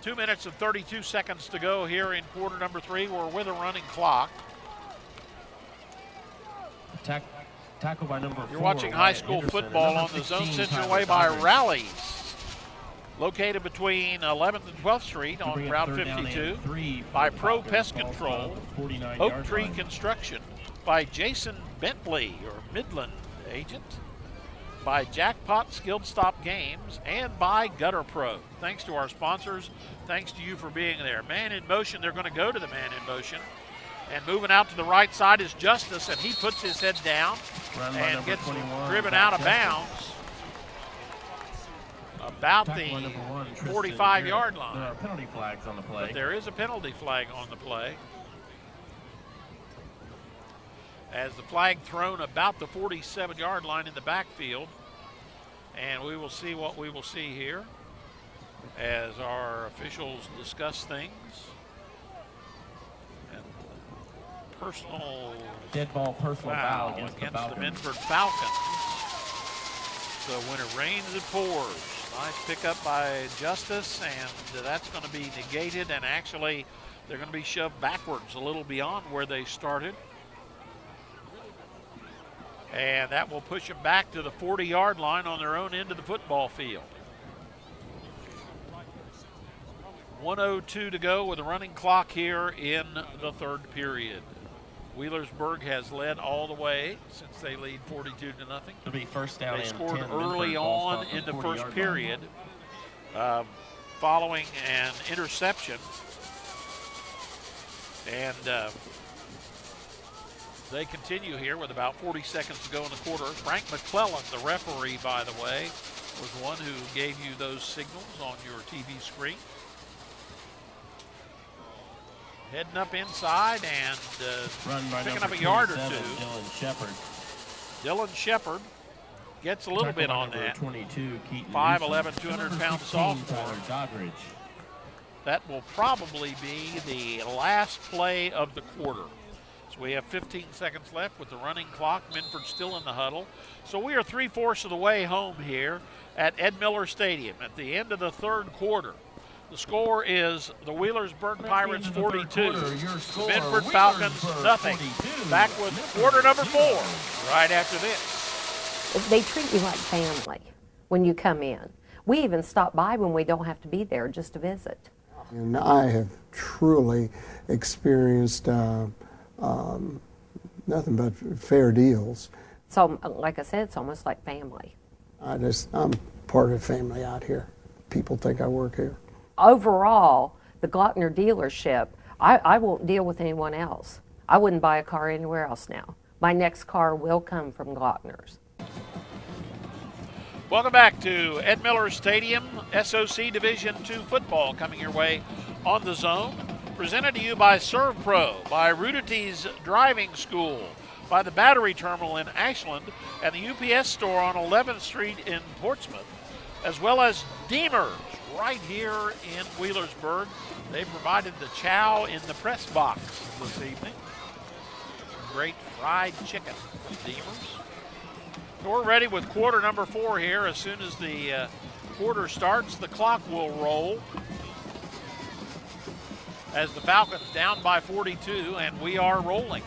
2 minutes and 32 seconds to go here in quarter number 3. We're with a running clock. Tackle by number 4. You're watching high school football on the Zone, sent your way by Rallies, located between 11th and 12th Street on Route 52, by Pro Pest Control, Oak Tree Construction, by Jason Bentley, your Midland agent, by Jackpot Skilled Stop Games, and by Gutter Pro. Thanks to our sponsors. Thanks to you for being there. Man in motion, they're going to go to the man in motion. And moving out to the right side is Justice, and he puts his head down and gets driven out of bounds about the 45-yard line. There are penalty flags on the play. But there is a penalty flag on the play. As the flag thrown about the 47-yard line in the backfield. And we will see what we will see here as our officials discuss things. Dead ball personal foul against the Minford Falcons. So when it rains, it pours. Nice pickup by Justice, and that's going to be negated, and actually they're going to be shoved backwards a little beyond where they started. And that will push them back to the 40-yard line on their own end of the football field. 1:02 to go with a running clock here in the third period. Wheelersburg has led all the way since they lead 42-0. It'll be first down. They and scored 10. early on in the first period following an interception. And they continue here with about 40 seconds to go in the quarter. Frank McClellan, the referee, by the way, was one who gave you those signals on your TV screen. Heading up inside and picking up a yard or two. Dylan Shepard gets a little bit on that. 5'11", 200-pound sophomore. That will probably be the last play of the quarter. So we have 15 seconds left with the running clock. Minford still in the huddle. So we are 3/4 of the way home here at Ed Miller Stadium at the end of the third quarter. The score is the Wheelersburg Pirates 42, Minford Falcons nothing. Back with quarter number 4 right after this. They treat you like family when you come in. We even stop by when we don't have to be there just to visit. And I have truly experienced nothing but fair deals. So, like I said, it's almost like family. I'm part of the family out here. People think I work here. Overall, the Glockner dealership, I won't deal with anyone else. I wouldn't buy a car anywhere else now. My next car will come from Glockner's. Welcome back to Ed Miller Stadium, SOC Division II football coming your way on the Zone. Presented to you by ServPro, by Rudity's Driving School, by the Battery Terminal in Ashland, and the UPS store on 11th Street in Portsmouth, as well as Deemer's right here in Wheelersburg. They provided the chow in the press box this evening. Great fried chicken from Deemer's. So we're ready with quarter number 4 here. As soon as the quarter starts, the clock will roll. As the Falcons down by 42, and we are rolling.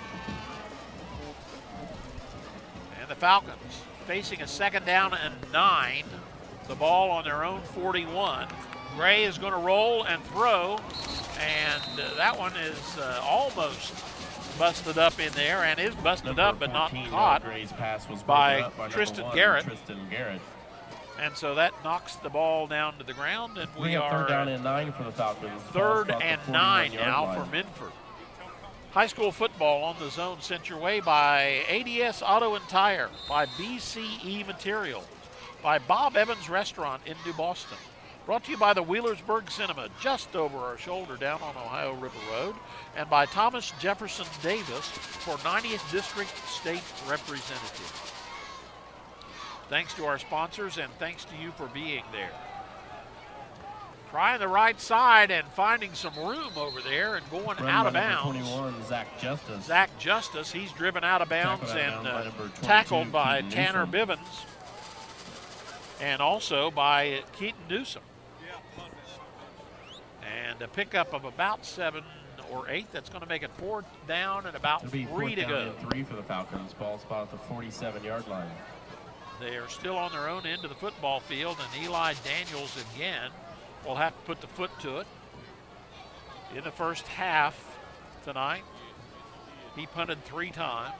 And the Falcons facing a 2nd down and 9. The ball on their own 41. Gray is going to roll and throw, and that one is almost busted up in there, and is busted up but not caught by Tristan Garrett. And so that knocks the ball down to the ground, and we are 3rd down and 9 for the Falcons. 3rd and 9 now for Minford. High school football on the Zone sent your way by ADS Auto and Tire, by BCE Materials, by Bob Evans Restaurant in New Boston. Brought to you by the Wheelersburg Cinema, just over our shoulder down on Ohio River Road, and by Thomas Jefferson Davis for 90th District State Representative. Thanks to our sponsors, and thanks to you for being there. Trying the right side and finding some room over there and going out of bounds. 21, Zach Justice, he's driven out of bounds and tackled by Tanner Bivens, and also by Keaton Newsom. And a pickup of about 7 or 8. That's going to make it 4th down and about 3 to go. 3 for the Falcons. Ball spot at the 47-yard line. They are still on their own end of the football field, and Eli Daniels again will have to put the foot to it. In the first half tonight, he punted 3 times.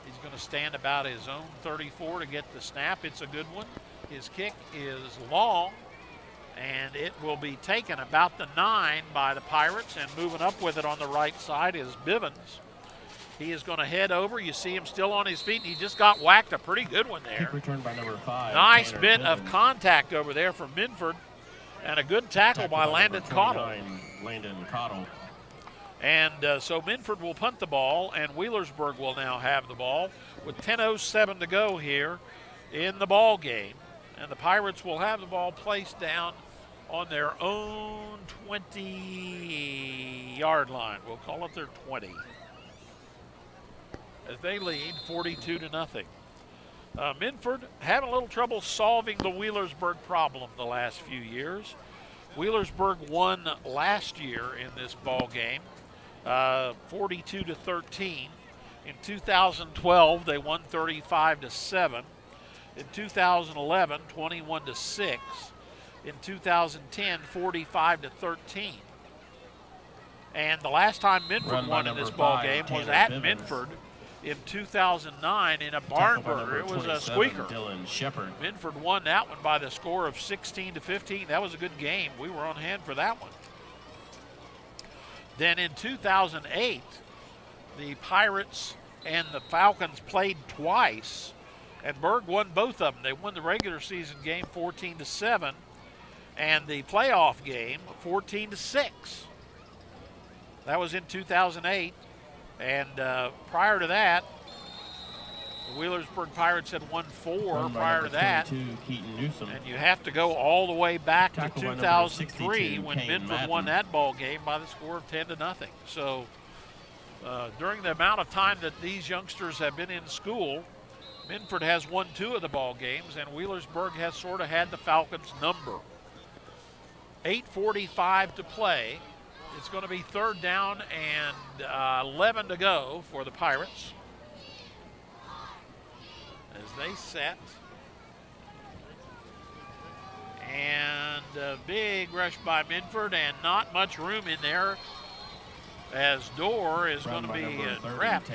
He's going to stand about his own 34 to get the snap. It's a good one. His kick is long, and it will be taken about the 9 by the Pirates, and moving up with it on the right side is Bivens. He is going to head over. You see him still on his feet, and he just got whacked. A pretty good one there. Kick returned by number 5. Nice Tanner bit Bivens. of contact over there from Minford, and a good tackle by Landon Cottle. Landon Cottle. And so Minford will punt the ball, and Wheelersburg will now have the ball with 10:07 to go here in the ball game. And the Pirates will have the ball placed down on their own 20-yard line. We'll call it their 20. As they lead 42-0. Minford having a little trouble solving the Wheelersburg problem the last few years. Wheelersburg won last year in this ball game, 42-13. In 2012, they won 35-7. In 2011, 21-6. In 2010, 45-13. And the last time Minford won in this ball game was at Minford in 2009 in a barn burner. It was a squeaker. Minford won that one by the score of 16-15. That was a good game. We were on hand for that one. Then in 2008, the Pirates and the Falcons played twice, and Berg won both of them. They won the regular season game 14-7, and the playoff game 14-6. That was in 2008, and prior to that, the Wheelersburg Pirates had won 4 prior to that, and you have to go all the way back to 2003 when Minford won that ball game by the score of 10-0. So during the amount of time that these youngsters have been in school, Minford has won 2 of the ball games, and Wheelersburg has sort of had the Falcons' number. 8:45 to play. It's going to be 3rd down and 11 to go for the Pirates as they set. And a big rush by Minford, and not much room in there as Dorr is going to be trapped.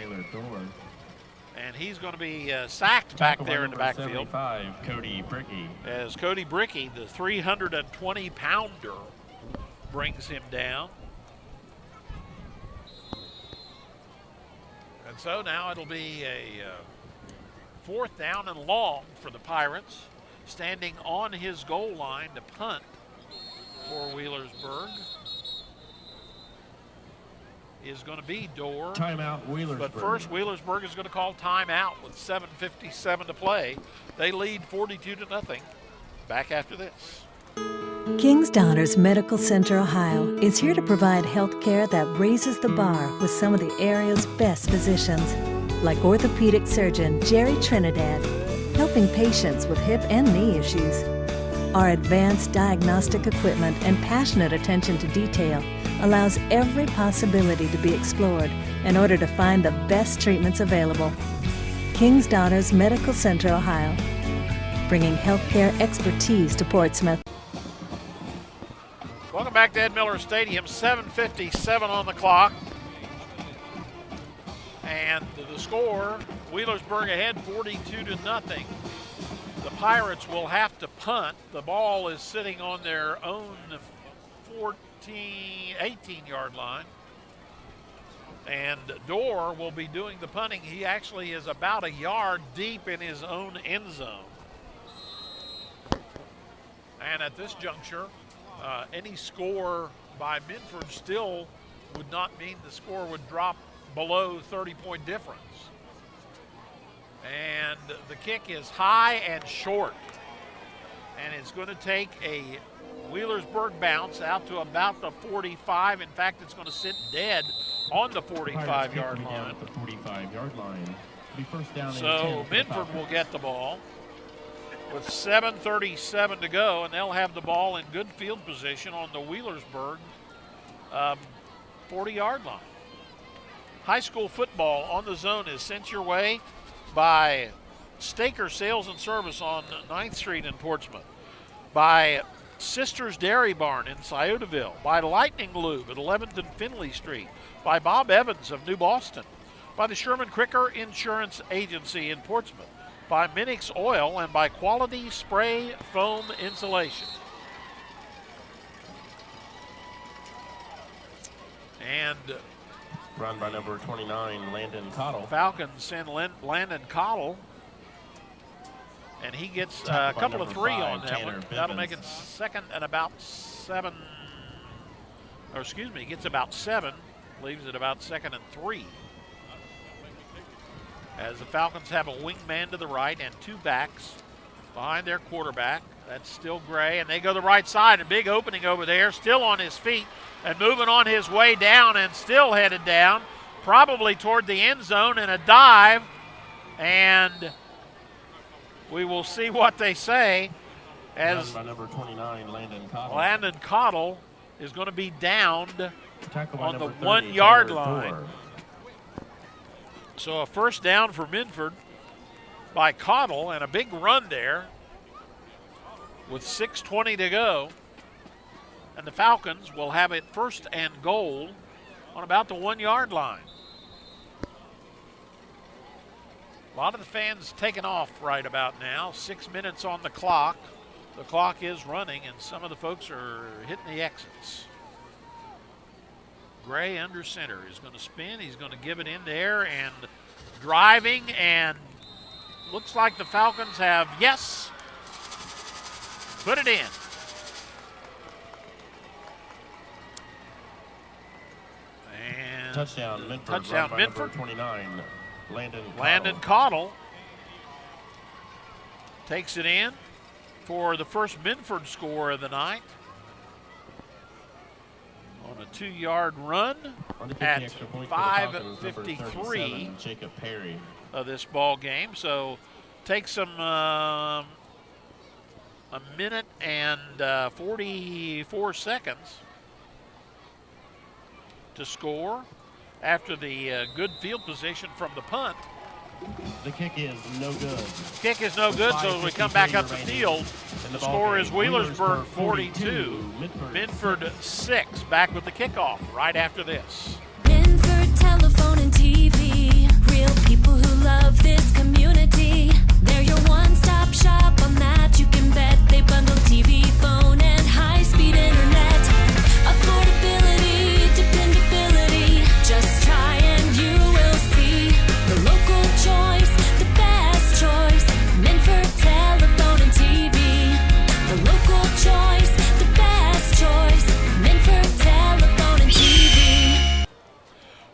And he's going to be sacked back there in the backfield. Cody Brickey. As Cody Brickey, the 320-pounder, brings him down. And so now it'll be a 4th down and long for the Pirates. Standing on his goal line to punt for Wheelersburg is going to be Dorr. Timeout, Wheelersburg. But first, Wheelersburg is going to call timeout with 7:57 to play. They lead 42-0. Back after this. King's Daughters Medical Center Ohio is here to provide health care that raises the bar with some of the area's best physicians, like orthopedic surgeon Jerry Trinidad, helping patients with hip and knee issues. Our advanced diagnostic equipment and passionate attention to detail allows every possibility to be explored in order to find the best treatments available. King's Daughters Medical Center Ohio, bringing healthcare expertise to Portsmouth. Welcome back to Ed Miller Stadium. 7:57 on the clock. And the score, Wheelersburg ahead 42-0. The Pirates will have to punt. The ball is sitting on their own 18-yard line. And Dorr will be doing the punting. He actually is about a yard deep in his own end zone. And at this juncture, any score by Minford still would not mean the score would drop below 30-point difference. And the kick is high and short. And it's going to take a Wheelersburg bounce out to about the 45. In fact, it's going to sit dead on the 45-yard line. At the 45-yard line. Be first down So Minford will get the ball with 7:37 to go, and they'll have the ball in good field position on the Wheelersburg 40-yard line. High school football on the zone is sent your way by Staker Sales and Service on 9th Street in Portsmouth, by Sisters Dairy Barn in Sciotaville, by Lightning Lube at 11th and Finley Street, by Bob Evans of New Boston, by the Sherman Cricker Insurance Agency in Portsmouth, by Minix Oil, and by Quality Spray Foam Insulation. And run by number 29, Landon Cottle. Falcons send Landon Cottle, and he gets a couple of 3 on that one. That'll make it 2nd and about 7, or excuse me, gets about 7, leaves it about 2nd and 3. As the Falcons have a wingman to the right and 2 backs behind their quarterback. That's still Gray, and they go the right side. A big opening over there, still on his feet and moving on his way down and still headed down, probably toward the end zone, and a dive. And we will see what they say as by number 29, Landon Cottle is going to be downed on the 1-yard line. So a first down for Minford by Cottle, and a big run there with 6:20 to go. And the Falcons will have it first and goal on about the 1-yard line. A lot of the fans taking off right about now. 6 minutes on the clock. The clock is running, and some of the folks are hitting the exits. Gray under center is going to spin. He's going to give it in there and driving, and looks like the Falcons have, yes, put it in. And touchdown, Minford. Touchdown, Minford. 29, Landon Cottle takes it in for the first Minford score of the night on a 2-yard run at 5:53 Jacob Perry of this ball game. So takes them a minute and 44 seconds to score after the good field position from the punt. The kick is no good. Kick is no good, so as we come back up the field, the score is Wheelersburg 42, Minford 6. Back with the kickoff right after this. Minford Telephone and TV, real people who love this community. They're your one-stop shop on that you can bet. They bundle TV, phone, and high-speed internet. Affordability, dependability, just try and you will see. The local choice, the best choice, Minford Telephone and TV. The local choice, the best choice, Minford Telephone and TV.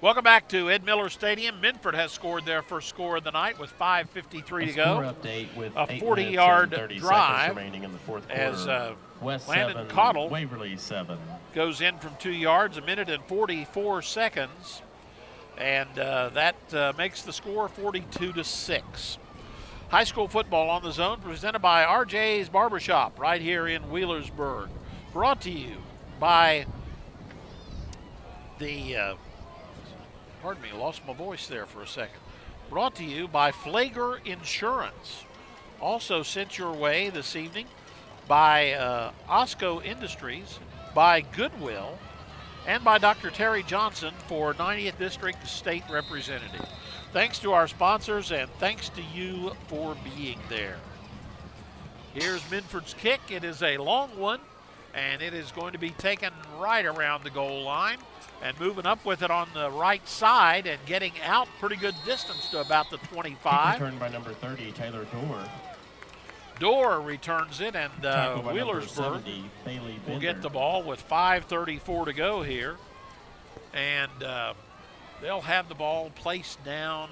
Welcome back to Ed Miller Stadium. Minford has scored their first score of the night with 5:53 to go. Update with a 40-yard drive remaining in the fourth as West Landon 7, Cottle Waverly 7 goes in from 2 yards, a minute and 44 seconds. And that makes the score 42-6. High school football on the zone presented by RJ's Barbershop right here in Wheelersburg. Brought to you by the, pardon me, lost my voice there for a second. Brought to you by Flager Insurance. Also sent your way this evening by Osco Industries, by Goodwill, and by Dr. Terry Johnson for 90th District State Representative. Thanks to our sponsors, and thanks to you for being there. Here's Minford's kick. It is a long one, and it is going to be taken right around the goal line, and moving up with it on the right side and getting out pretty good distance to about the 25. Returned by number 30, Taylor Dorr. Dorr returns it, and Wheelersburg will get the ball with 5:34 to go here. And they'll have the ball placed down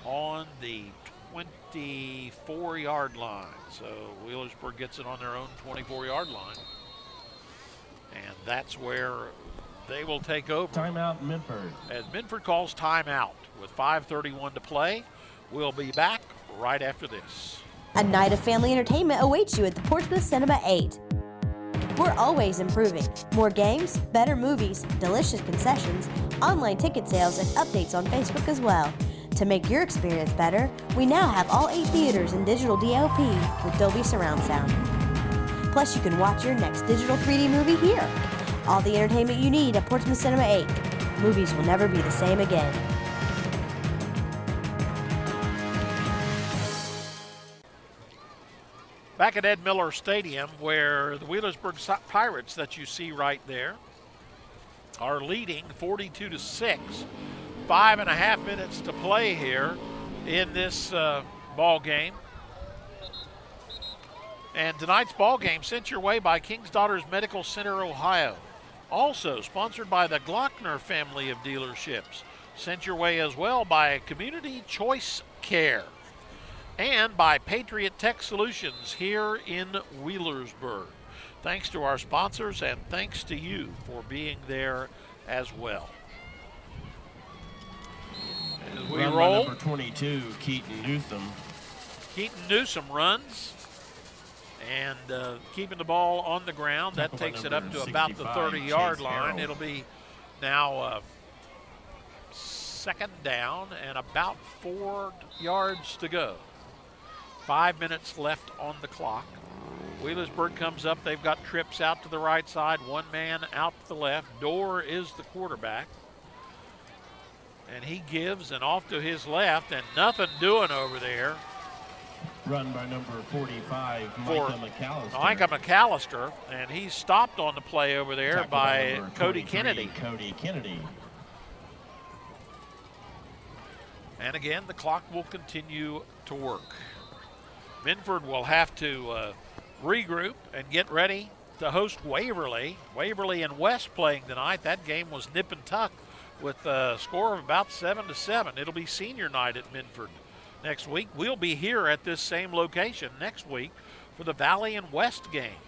on the 24-yard line. So Wheelersburg gets it on their own 24-yard line. And that's where they will take over. Timeout, Minford. As Minford calls timeout with 5:31 to play. We'll be back right after this. A night of family entertainment awaits you at the Portsmouth Cinema 8. We're always improving. More games, better movies, delicious concessions, online ticket sales, and updates on Facebook as well. To make your experience better, we now have all 8 theaters in digital DLP with Dolby Surround Sound. Plus, you can watch your next digital 3D movie here. All the entertainment you need at Portsmouth Cinema 8. Movies will never be the same again. Back at Ed Miller Stadium, where the Wheelersburg Pirates that you see right there are leading 42-6. 5.5 minutes to play here in this ball game. And tonight's ball game sent your way by King's Daughters Medical Center, Ohio. Also sponsored by the Glockner family of dealerships. Sent your way as well by Community Choice Care. And by Patriot Tech Solutions here in Wheelersburg. Thanks to our sponsors, and thanks to you for being there as well. As we roll, number 22, Keaton Newsom. Keaton Newsom runs and keeping the ball on the ground. That takes it up to about the 30-yard line. It'll be now second down and about 4 yards to go. 5 minutes left on the clock. Wheelersburg comes up. They've got trips out to the right side, one man out to the left. Dorr is the quarterback. And he gives and off to his left, and nothing doing over there. Run by number 45, for Micah McAllister, and he's stopped on the play over there Tackled by number Cody 23, Kennedy. Cody Kennedy. And again, the clock will continue to work. Minford will have to regroup and get ready to host Waverly. Waverly and West playing tonight. That game was nip and tuck with a score of about 7-7. It'll be senior night at Minford next week. We'll be here at this same location next week for the Valley and West game.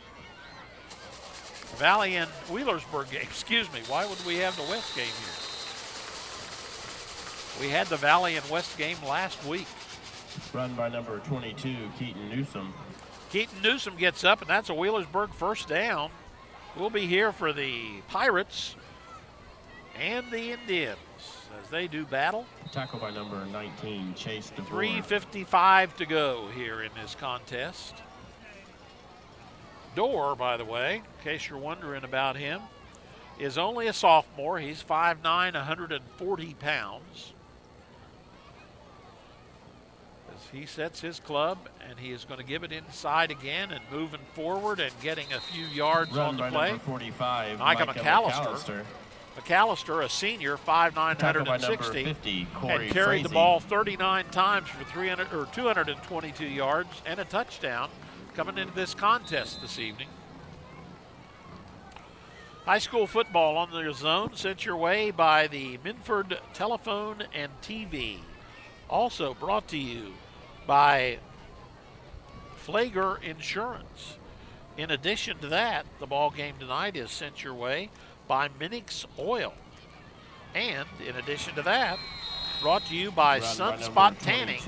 Valley and Wheelersburg game, excuse me. Why would we have the West game here? We had the Valley and West game last week. Run by number 22, Keaton Newsom. Keaton Newsom gets up, and that's a Wheelersburg first down. We'll be here for the Pirates and the Indians as they do battle. Tackle by number 19, Chase DeVore. 3:55 to go here in this contest. Dorr, by the way, in case you're wondering about him, is only a sophomore. He's 5'9", 140 pounds. As he sets his club, and he is going to give it inside again and moving forward and getting a few yards Run on the by play. number 45, Micah Micah McAllister. McAllister, a senior, 5'9", 160, 50, and carried the ball 39 times for 222 yards and a touchdown coming into this contest this evening. High school football on the zone sent your way by the Minford Telephone and TV. Also brought to you by Flager Insurance. In addition to that, the ball game tonight is sent your way by Minix Oil. And in addition to that, brought to you by Sunspot Tanning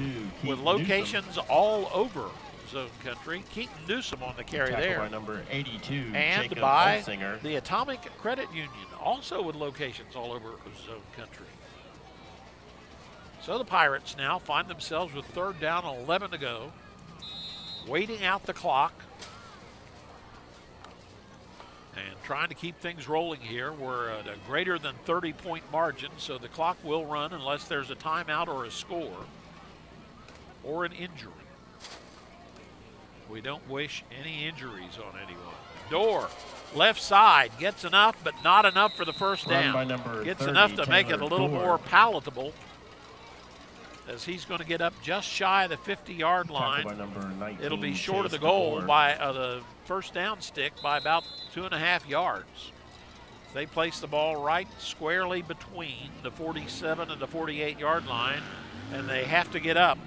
with locations all over Zone Country. Keaton Newsom on the carry Tackle there. by number 82, And Jacob by Olsinger. the Atomic Credit Union, also with locations all over Zone Country. So the Pirates now find themselves with third down, 11 to go, waiting out the clock and trying to keep things rolling here. We're at a greater than 30-point margin, so the clock will run unless there's a timeout or a score or an injury. We don't wish any injuries on anyone. Dorr, left side, gets enough, but not enough for the first Run down. by number Gets 30, enough to make it a Taylor little Dorr. more palatable, as he's going to get up just shy of the 50-yard line. By number 19, It'll be short of the Chase goal DeVore. by the first down stick by about 2.5 yards. They place the ball right squarely between the 47 and the 48-yard line, and they have to get up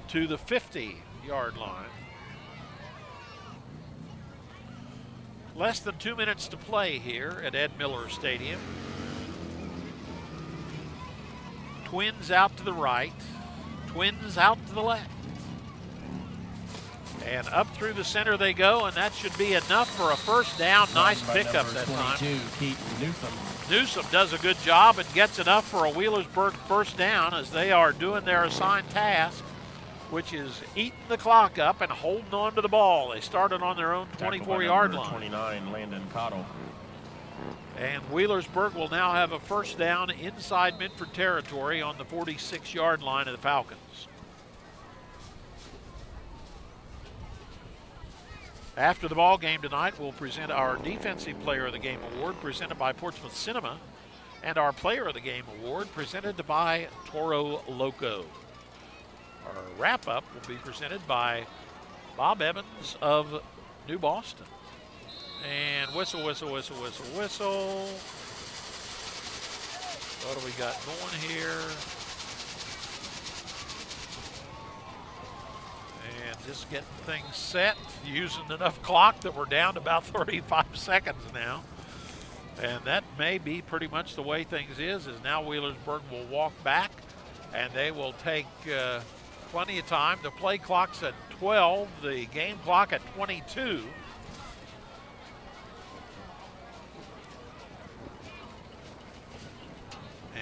to the 50-yard line. Less than 2 minutes to play here at Ed Miller Stadium. Twins out to the right, twins out to the left. And up through the center they go, and that should be enough for a first down. Nice pickup that time. Keaton Newsom. Newsom does a good job and gets enough for a Wheelersburg first down as they are doing their assigned task, which is eating the clock up and holding on to the ball. They started on their own 24-yard line. 29, Landon Cottle. And Wheelersburg will now have a first down inside Minford territory on the 46-yard line of the Falcons. After the ball game tonight, we'll present our Defensive Player of the Game Award presented by Portsmouth Cinema and our Player of the Game Award presented by Toro Loco. Our wrap-up will be presented by Bob Evans of New Boston. And whistle, whistle, whistle, whistle, whistle. What do we got going here? And just getting things set, using enough clock that we're down to about 35 seconds now. And that may be pretty much the way things is now Wheelersburg will walk back, and they will take plenty of time. The play clock's at 12, the game clock at 22.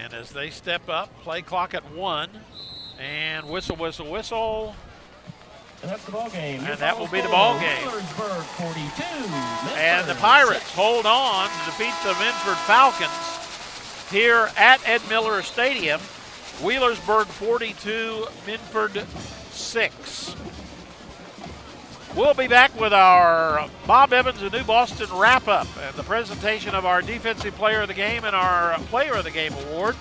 And as they step up, play clock at 1, and whistle, whistle, whistle. And that's the ball game. And that will be the ball game. Wheelersburg 42. And the Pirates hold on to defeat the Minford Falcons here at Ed Miller Stadium. Wheelersburg 42, Minford 6. We'll be back with our Bob Evans and New Boston wrap-up and the presentation of our Defensive Player of the Game and our Player of the Game award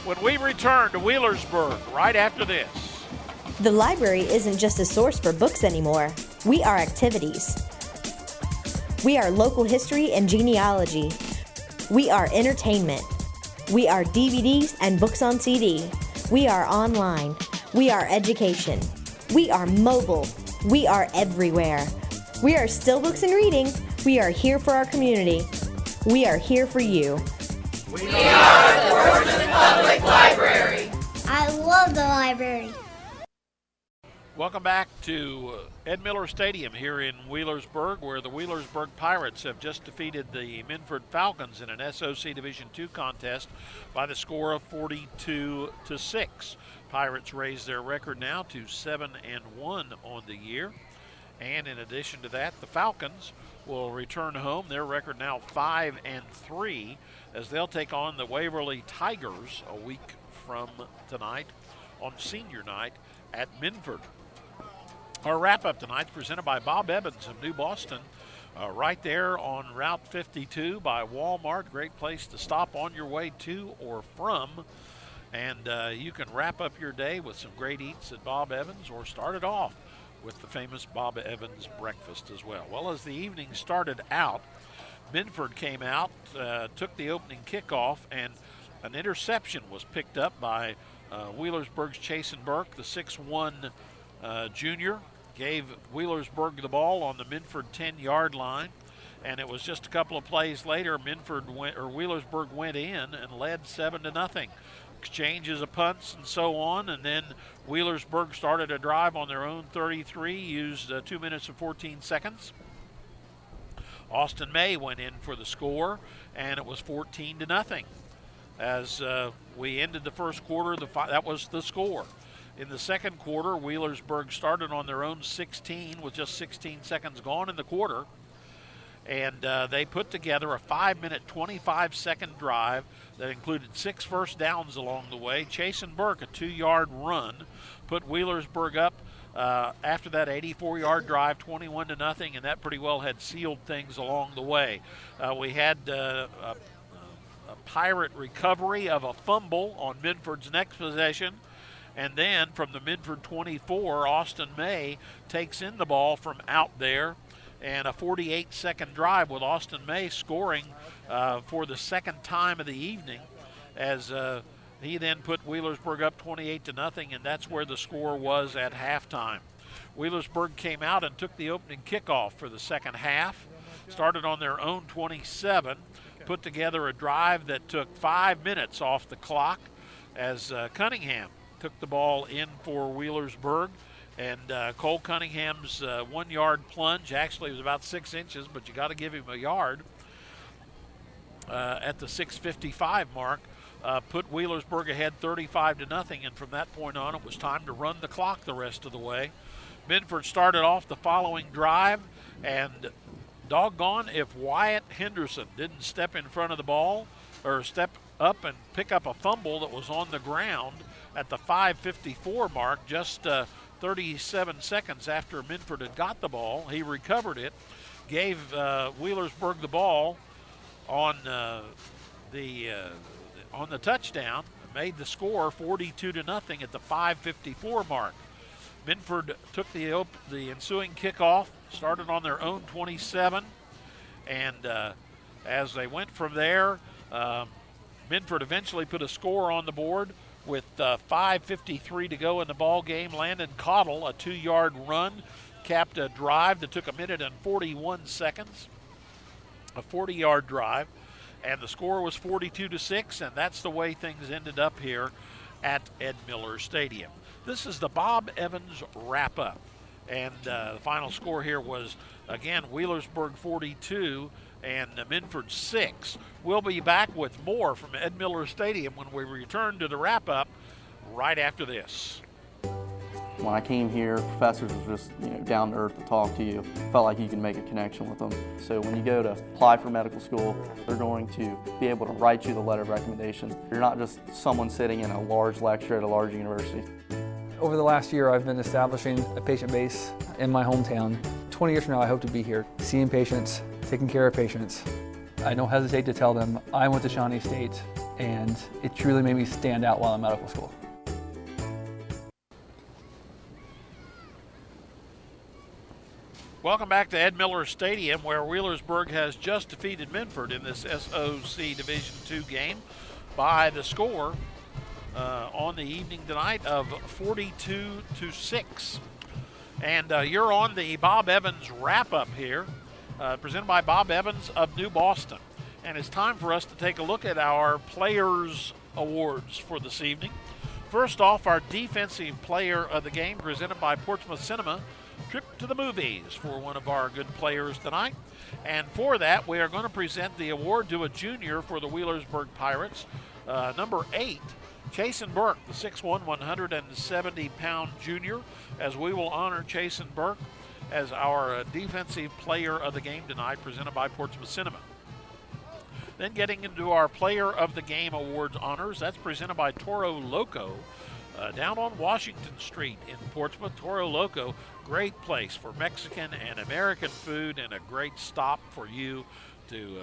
when we return to Wheelersburg right after this. The library isn't just a source for books anymore. We are activities. We are local history and genealogy. We are entertainment. We are DVDs and books on CD. We are online. We are education. We are mobile. We are everywhere. We are still books and reading. We are here for our community. We are here for you. We are the Portsmouth Public Library. I love the library. Welcome back to Ed Miller Stadium here in Wheelersburg, where the Wheelersburg Pirates have just defeated the Minford Falcons in an SOC Division II contest by the score of 42-6. Pirates raise their record now to 7-1 on the year. And in addition to that, the Falcons will return home. Their record now 5-3 as they'll take on the Waverly Tigers a week from tonight on senior night at Minford. Our wrap-up tonight is presented by Bob Evans of New Boston, right there on Route 52 by Walmart. Great place to stop on your way to or from. And you can wrap up your day with some great eats at Bob Evans or start it off with the famous Bob Evans breakfast as well. Well, as the evening started out, Minford came out, took the opening kickoff, and an interception was picked up by Wheelersburg's Chasen Burke, the 6'1" junior. Gave Wheelersburg the ball on the Minford 10-yard line. And it was just a couple of plays later, Wheelersburg went in and led 7-0. Exchanges of punts and so on, and then Wheelersburg started a drive on their own 33, used 2 minutes and 14 seconds. Austin May went in for the score, and it was 14-0. As we ended the first quarter, that was the score. In the second quarter, Wheelersburg started on their own 16 with just 16 seconds gone in the quarter. And they put together a 5-minute, 25-second drive that included 6 first downs along the way. Chasen Burke, a 2-yard run, put Wheelersburg up after that 84-yard drive, 21-0, and that pretty well had sealed things along the way. We had a Pirate recovery of a fumble on Minford's next possession. And then from the Minford 24, Austin May takes in the ball from out there. And a 48-second drive with Austin May scoring for the second time of the evening as he then put Wheelersburg up 28-0, and that's where the score was at halftime. Wheelersburg came out and took the opening kickoff for the second half, started on their own 27, put together a drive that took 5 minutes off the clock as Cunningham took the ball in for Wheelersburg. And Cole Cunningham's 1-yard plunge actually was about 6 inches, but you got to give him a yard at the 6:55 mark. Put Wheelersburg ahead 35-0, and from that point on, it was time to run the clock the rest of the way. Minford started off the following drive, and doggone if Wyatt Henderson didn't step in front of the ball or step up and pick up a fumble that was on the ground at the 5:54 mark, just 37 seconds after Minford had got the ball. He recovered it, gave Wheelersburg the ball on the touchdown, made the score 42-0 at the 5:54 mark. Minford took the ensuing kickoff, started on their own 27, and as they went from there, Minford eventually put a score on the board with 5:53 to go in the ball game. Landon Cottle, a 2-yard run, capped a drive that took 1 minute and 41 seconds, a 40-yard drive, and the score was 42-6, and that's the way things ended up here at Ed Miller Stadium. This is the Bob Evans wrap-up, and the final score here was, again, Wheelersburg 42 and Minford 6. We'll be back with more from Ed Miller Stadium when we return to the wrap-up right after this. When I came here, professors were just down to earth to talk to you. Felt like you can make a connection with them. So when you go to apply for medical school, they're going to be able to write you the letter of recommendation. You're not just someone sitting in a large lecture at a large university. Over the last year, I've been establishing a patient base in my hometown. 20 years from now, I hope to be here, seeing patients, taking care of patients. I don't hesitate to tell them I went to Shawnee State, and it truly made me stand out while in medical school. Welcome back to Ed Miller Stadium, where Wheelersburg has just defeated Minford in this SOC Division II game by the score on the evening tonight of 42-6. And you're on the Bob Evans wrap-up here, presented by Bob Evans of New Boston. And it's time for us to take a look at our Players Awards for this evening. First off, our Defensive Player of the Game, presented by Portsmouth Cinema, Trip to the Movies for one of our good players tonight. And for that, we are going to present the award to a junior for the Wheelersburg Pirates, number 8, Chasen Burke, the 6'1", 170-pound junior, as we will honor Chasen Burke as our Defensive Player of the Game tonight, presented by Portsmouth Cinema. Then getting into our Player of the Game Awards honors, that's presented by Toro Loco, down on Washington Street in Portsmouth. Toro Loco, great place for Mexican and American food and a great stop for you to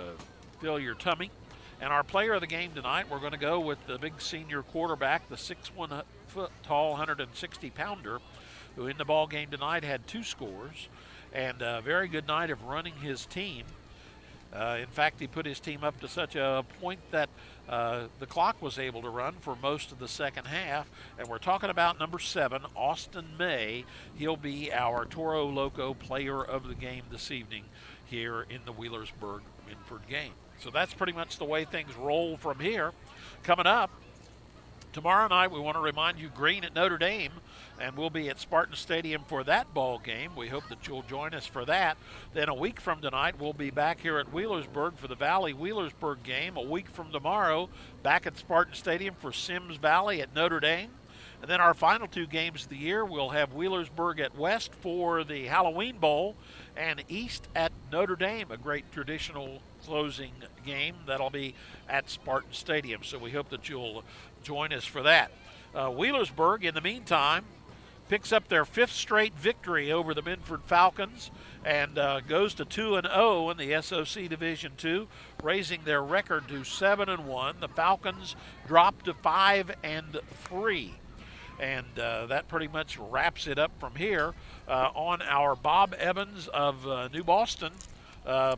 fill your tummy. And our player of the game tonight, we're going to go with the big senior quarterback, the 6'1" 160-pounder, who in the ball game tonight had 2 scores and a very good night of running his team. In fact, he put his team up to such a point that the clock was able to run for most of the second half. And we're talking about number 7, Austin May. He'll be our Toro Loco player of the game this evening here in the Wheelersburg-Minford game. So that's pretty much the way things roll from here. Coming up tomorrow night, we want to remind you Green at Notre Dame, and we'll be at Spartan Stadium for that ball game. We hope that you'll join us for that. Then a week from tonight, we'll be back here at Wheelersburg for the Valley Wheelersburg game. A week from tomorrow, back at Spartan Stadium for Sims Valley at Notre Dame. And then our final 2 games of the year, we'll have Wheelersburg at West for the Halloween Bowl and East at Notre Dame, a great traditional closing game that'll be at Spartan Stadium. So we hope that you'll join us for that. Wheelersburg, in the meantime, picks up their 5th straight victory over the Minford Falcons and goes to 2-0 in the SOC Division II, raising their record to 7-1. The Falcons dropped to 5-3. And that pretty much wraps it up from here on our Bob Evans of New Boston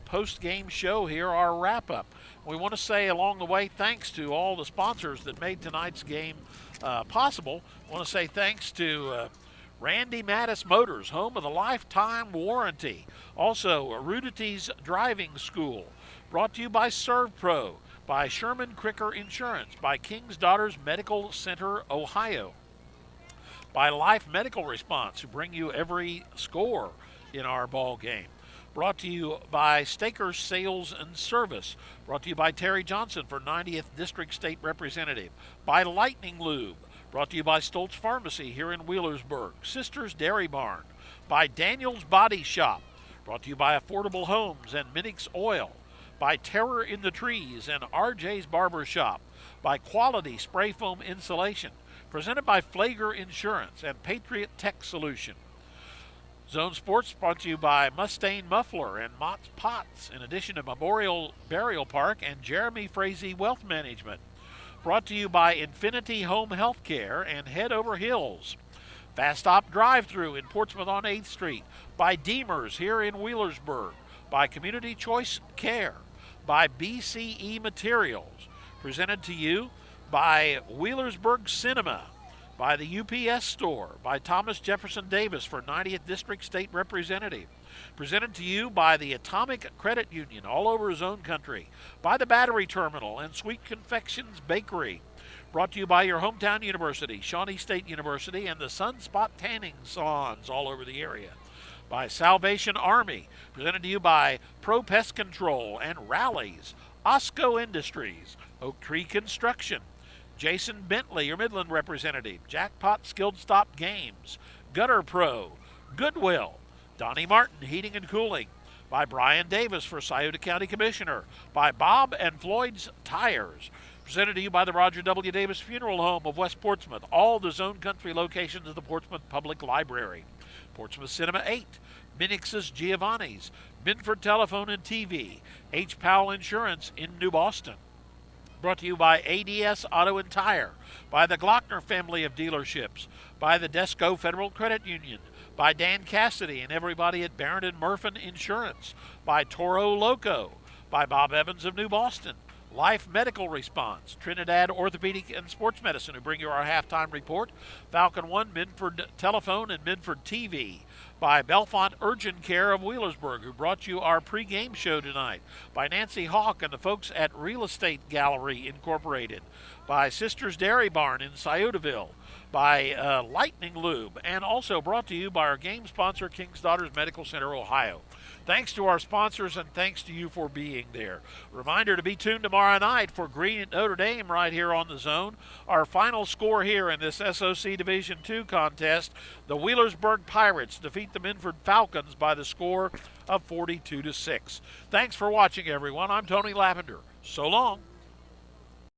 post-game show here, our wrap-up. We want to say along the way thanks to all the sponsors that made tonight's game possible. I want to say thanks to Randy Mattis Motors, home of the lifetime warranty. Also, Rudity's Driving School, brought to you by ServPro, by Sherman Cricker Insurance, by King's Daughters Medical Center, Ohio, by Life Medical Response, who bring you every score in our ball game. Brought to you by Stakers Sales and Service. Brought to you by Terry Johnson for 90th District State Representative. By Lightning Lube. Brought to you by Stoltz Pharmacy here in Wheelersburg. Sisters Dairy Barn. By Daniel's Body Shop. Brought to you by Affordable Homes and Minix Oil. By Terror in the Trees and RJ's Barber Shop. By Quality Spray Foam Insulation. Presented by Flager Insurance and Patriot Tech Solution. Zone Sports brought to you by Mustaine Muffler and Mott's Pots, in addition to Memorial Burial Park and Jeremy Frazee Wealth Management. Brought to you by Infinity Home Healthcare and Head Over Hills. Fast Stop Drive-Thru in Portsmouth on 8th Street. By Deemers here in Wheelersburg. By Community Choice Care. By BCE Materials. Presented to you by Wheelersburg Cinema, by the UPS Store, by Thomas Jefferson Davis for 90th District State Representative. Presented to you by the Atomic Credit Union all over Zone Country, by the Battery Terminal and Sweet Confections Bakery. Brought to you by your hometown university, Shawnee State University, and the Sunspot Tanning Salons all over the area. by Salvation Army, presented to you by Pro Pest Control and Rallies, Osco Industries, Oak Tree Construction, Jason Bentley, your Midland representative, Jackpot Skilled Stop Games, Gutter Pro, Goodwill, Donnie Martin Heating and Cooling, by Brian Davis for Scioto County Commissioner, by Bob and Floyd's Tires, presented to you by the Roger W. Davis Funeral Home of West Portsmouth, all the Zone Country locations of the Portsmouth Public Library, Portsmouth Cinema 8, Minix's Giovanni's, Minford Telephone and TV, H. Powell Insurance in New Boston. Brought to you by ADS Auto and Tire, by the Glockner family of dealerships, by the Desco Federal Credit Union, by Dan Cassidy and everybody at Barron & Murphin Insurance, by Toro Loco, by Bob Evans of New Boston, Life Medical Response, Trinidad Orthopedic and Sports Medicine, who bring you our halftime report, Falcon One, Minford Telephone, and Minford TV, by Belfont Urgent Care of Wheelersburg, who brought you our pregame show tonight, by Nancy Hawk and the folks at Real Estate Gallery Incorporated, by Sisters Dairy Barn in Sciotaville, by Lightning Lube, and also brought to you by our game sponsor, King's Daughters Medical Center, Ohio. Thanks to our sponsors, and thanks to you for being there. Reminder to be tuned tomorrow night for Green at Notre Dame right here on the Zone. Our final score here in this SOC Division II contest, the Wheelersburg Pirates defeat the Minford Falcons by the score of 42-6. Thanks for watching, everyone. I'm Tony Lavender. So long.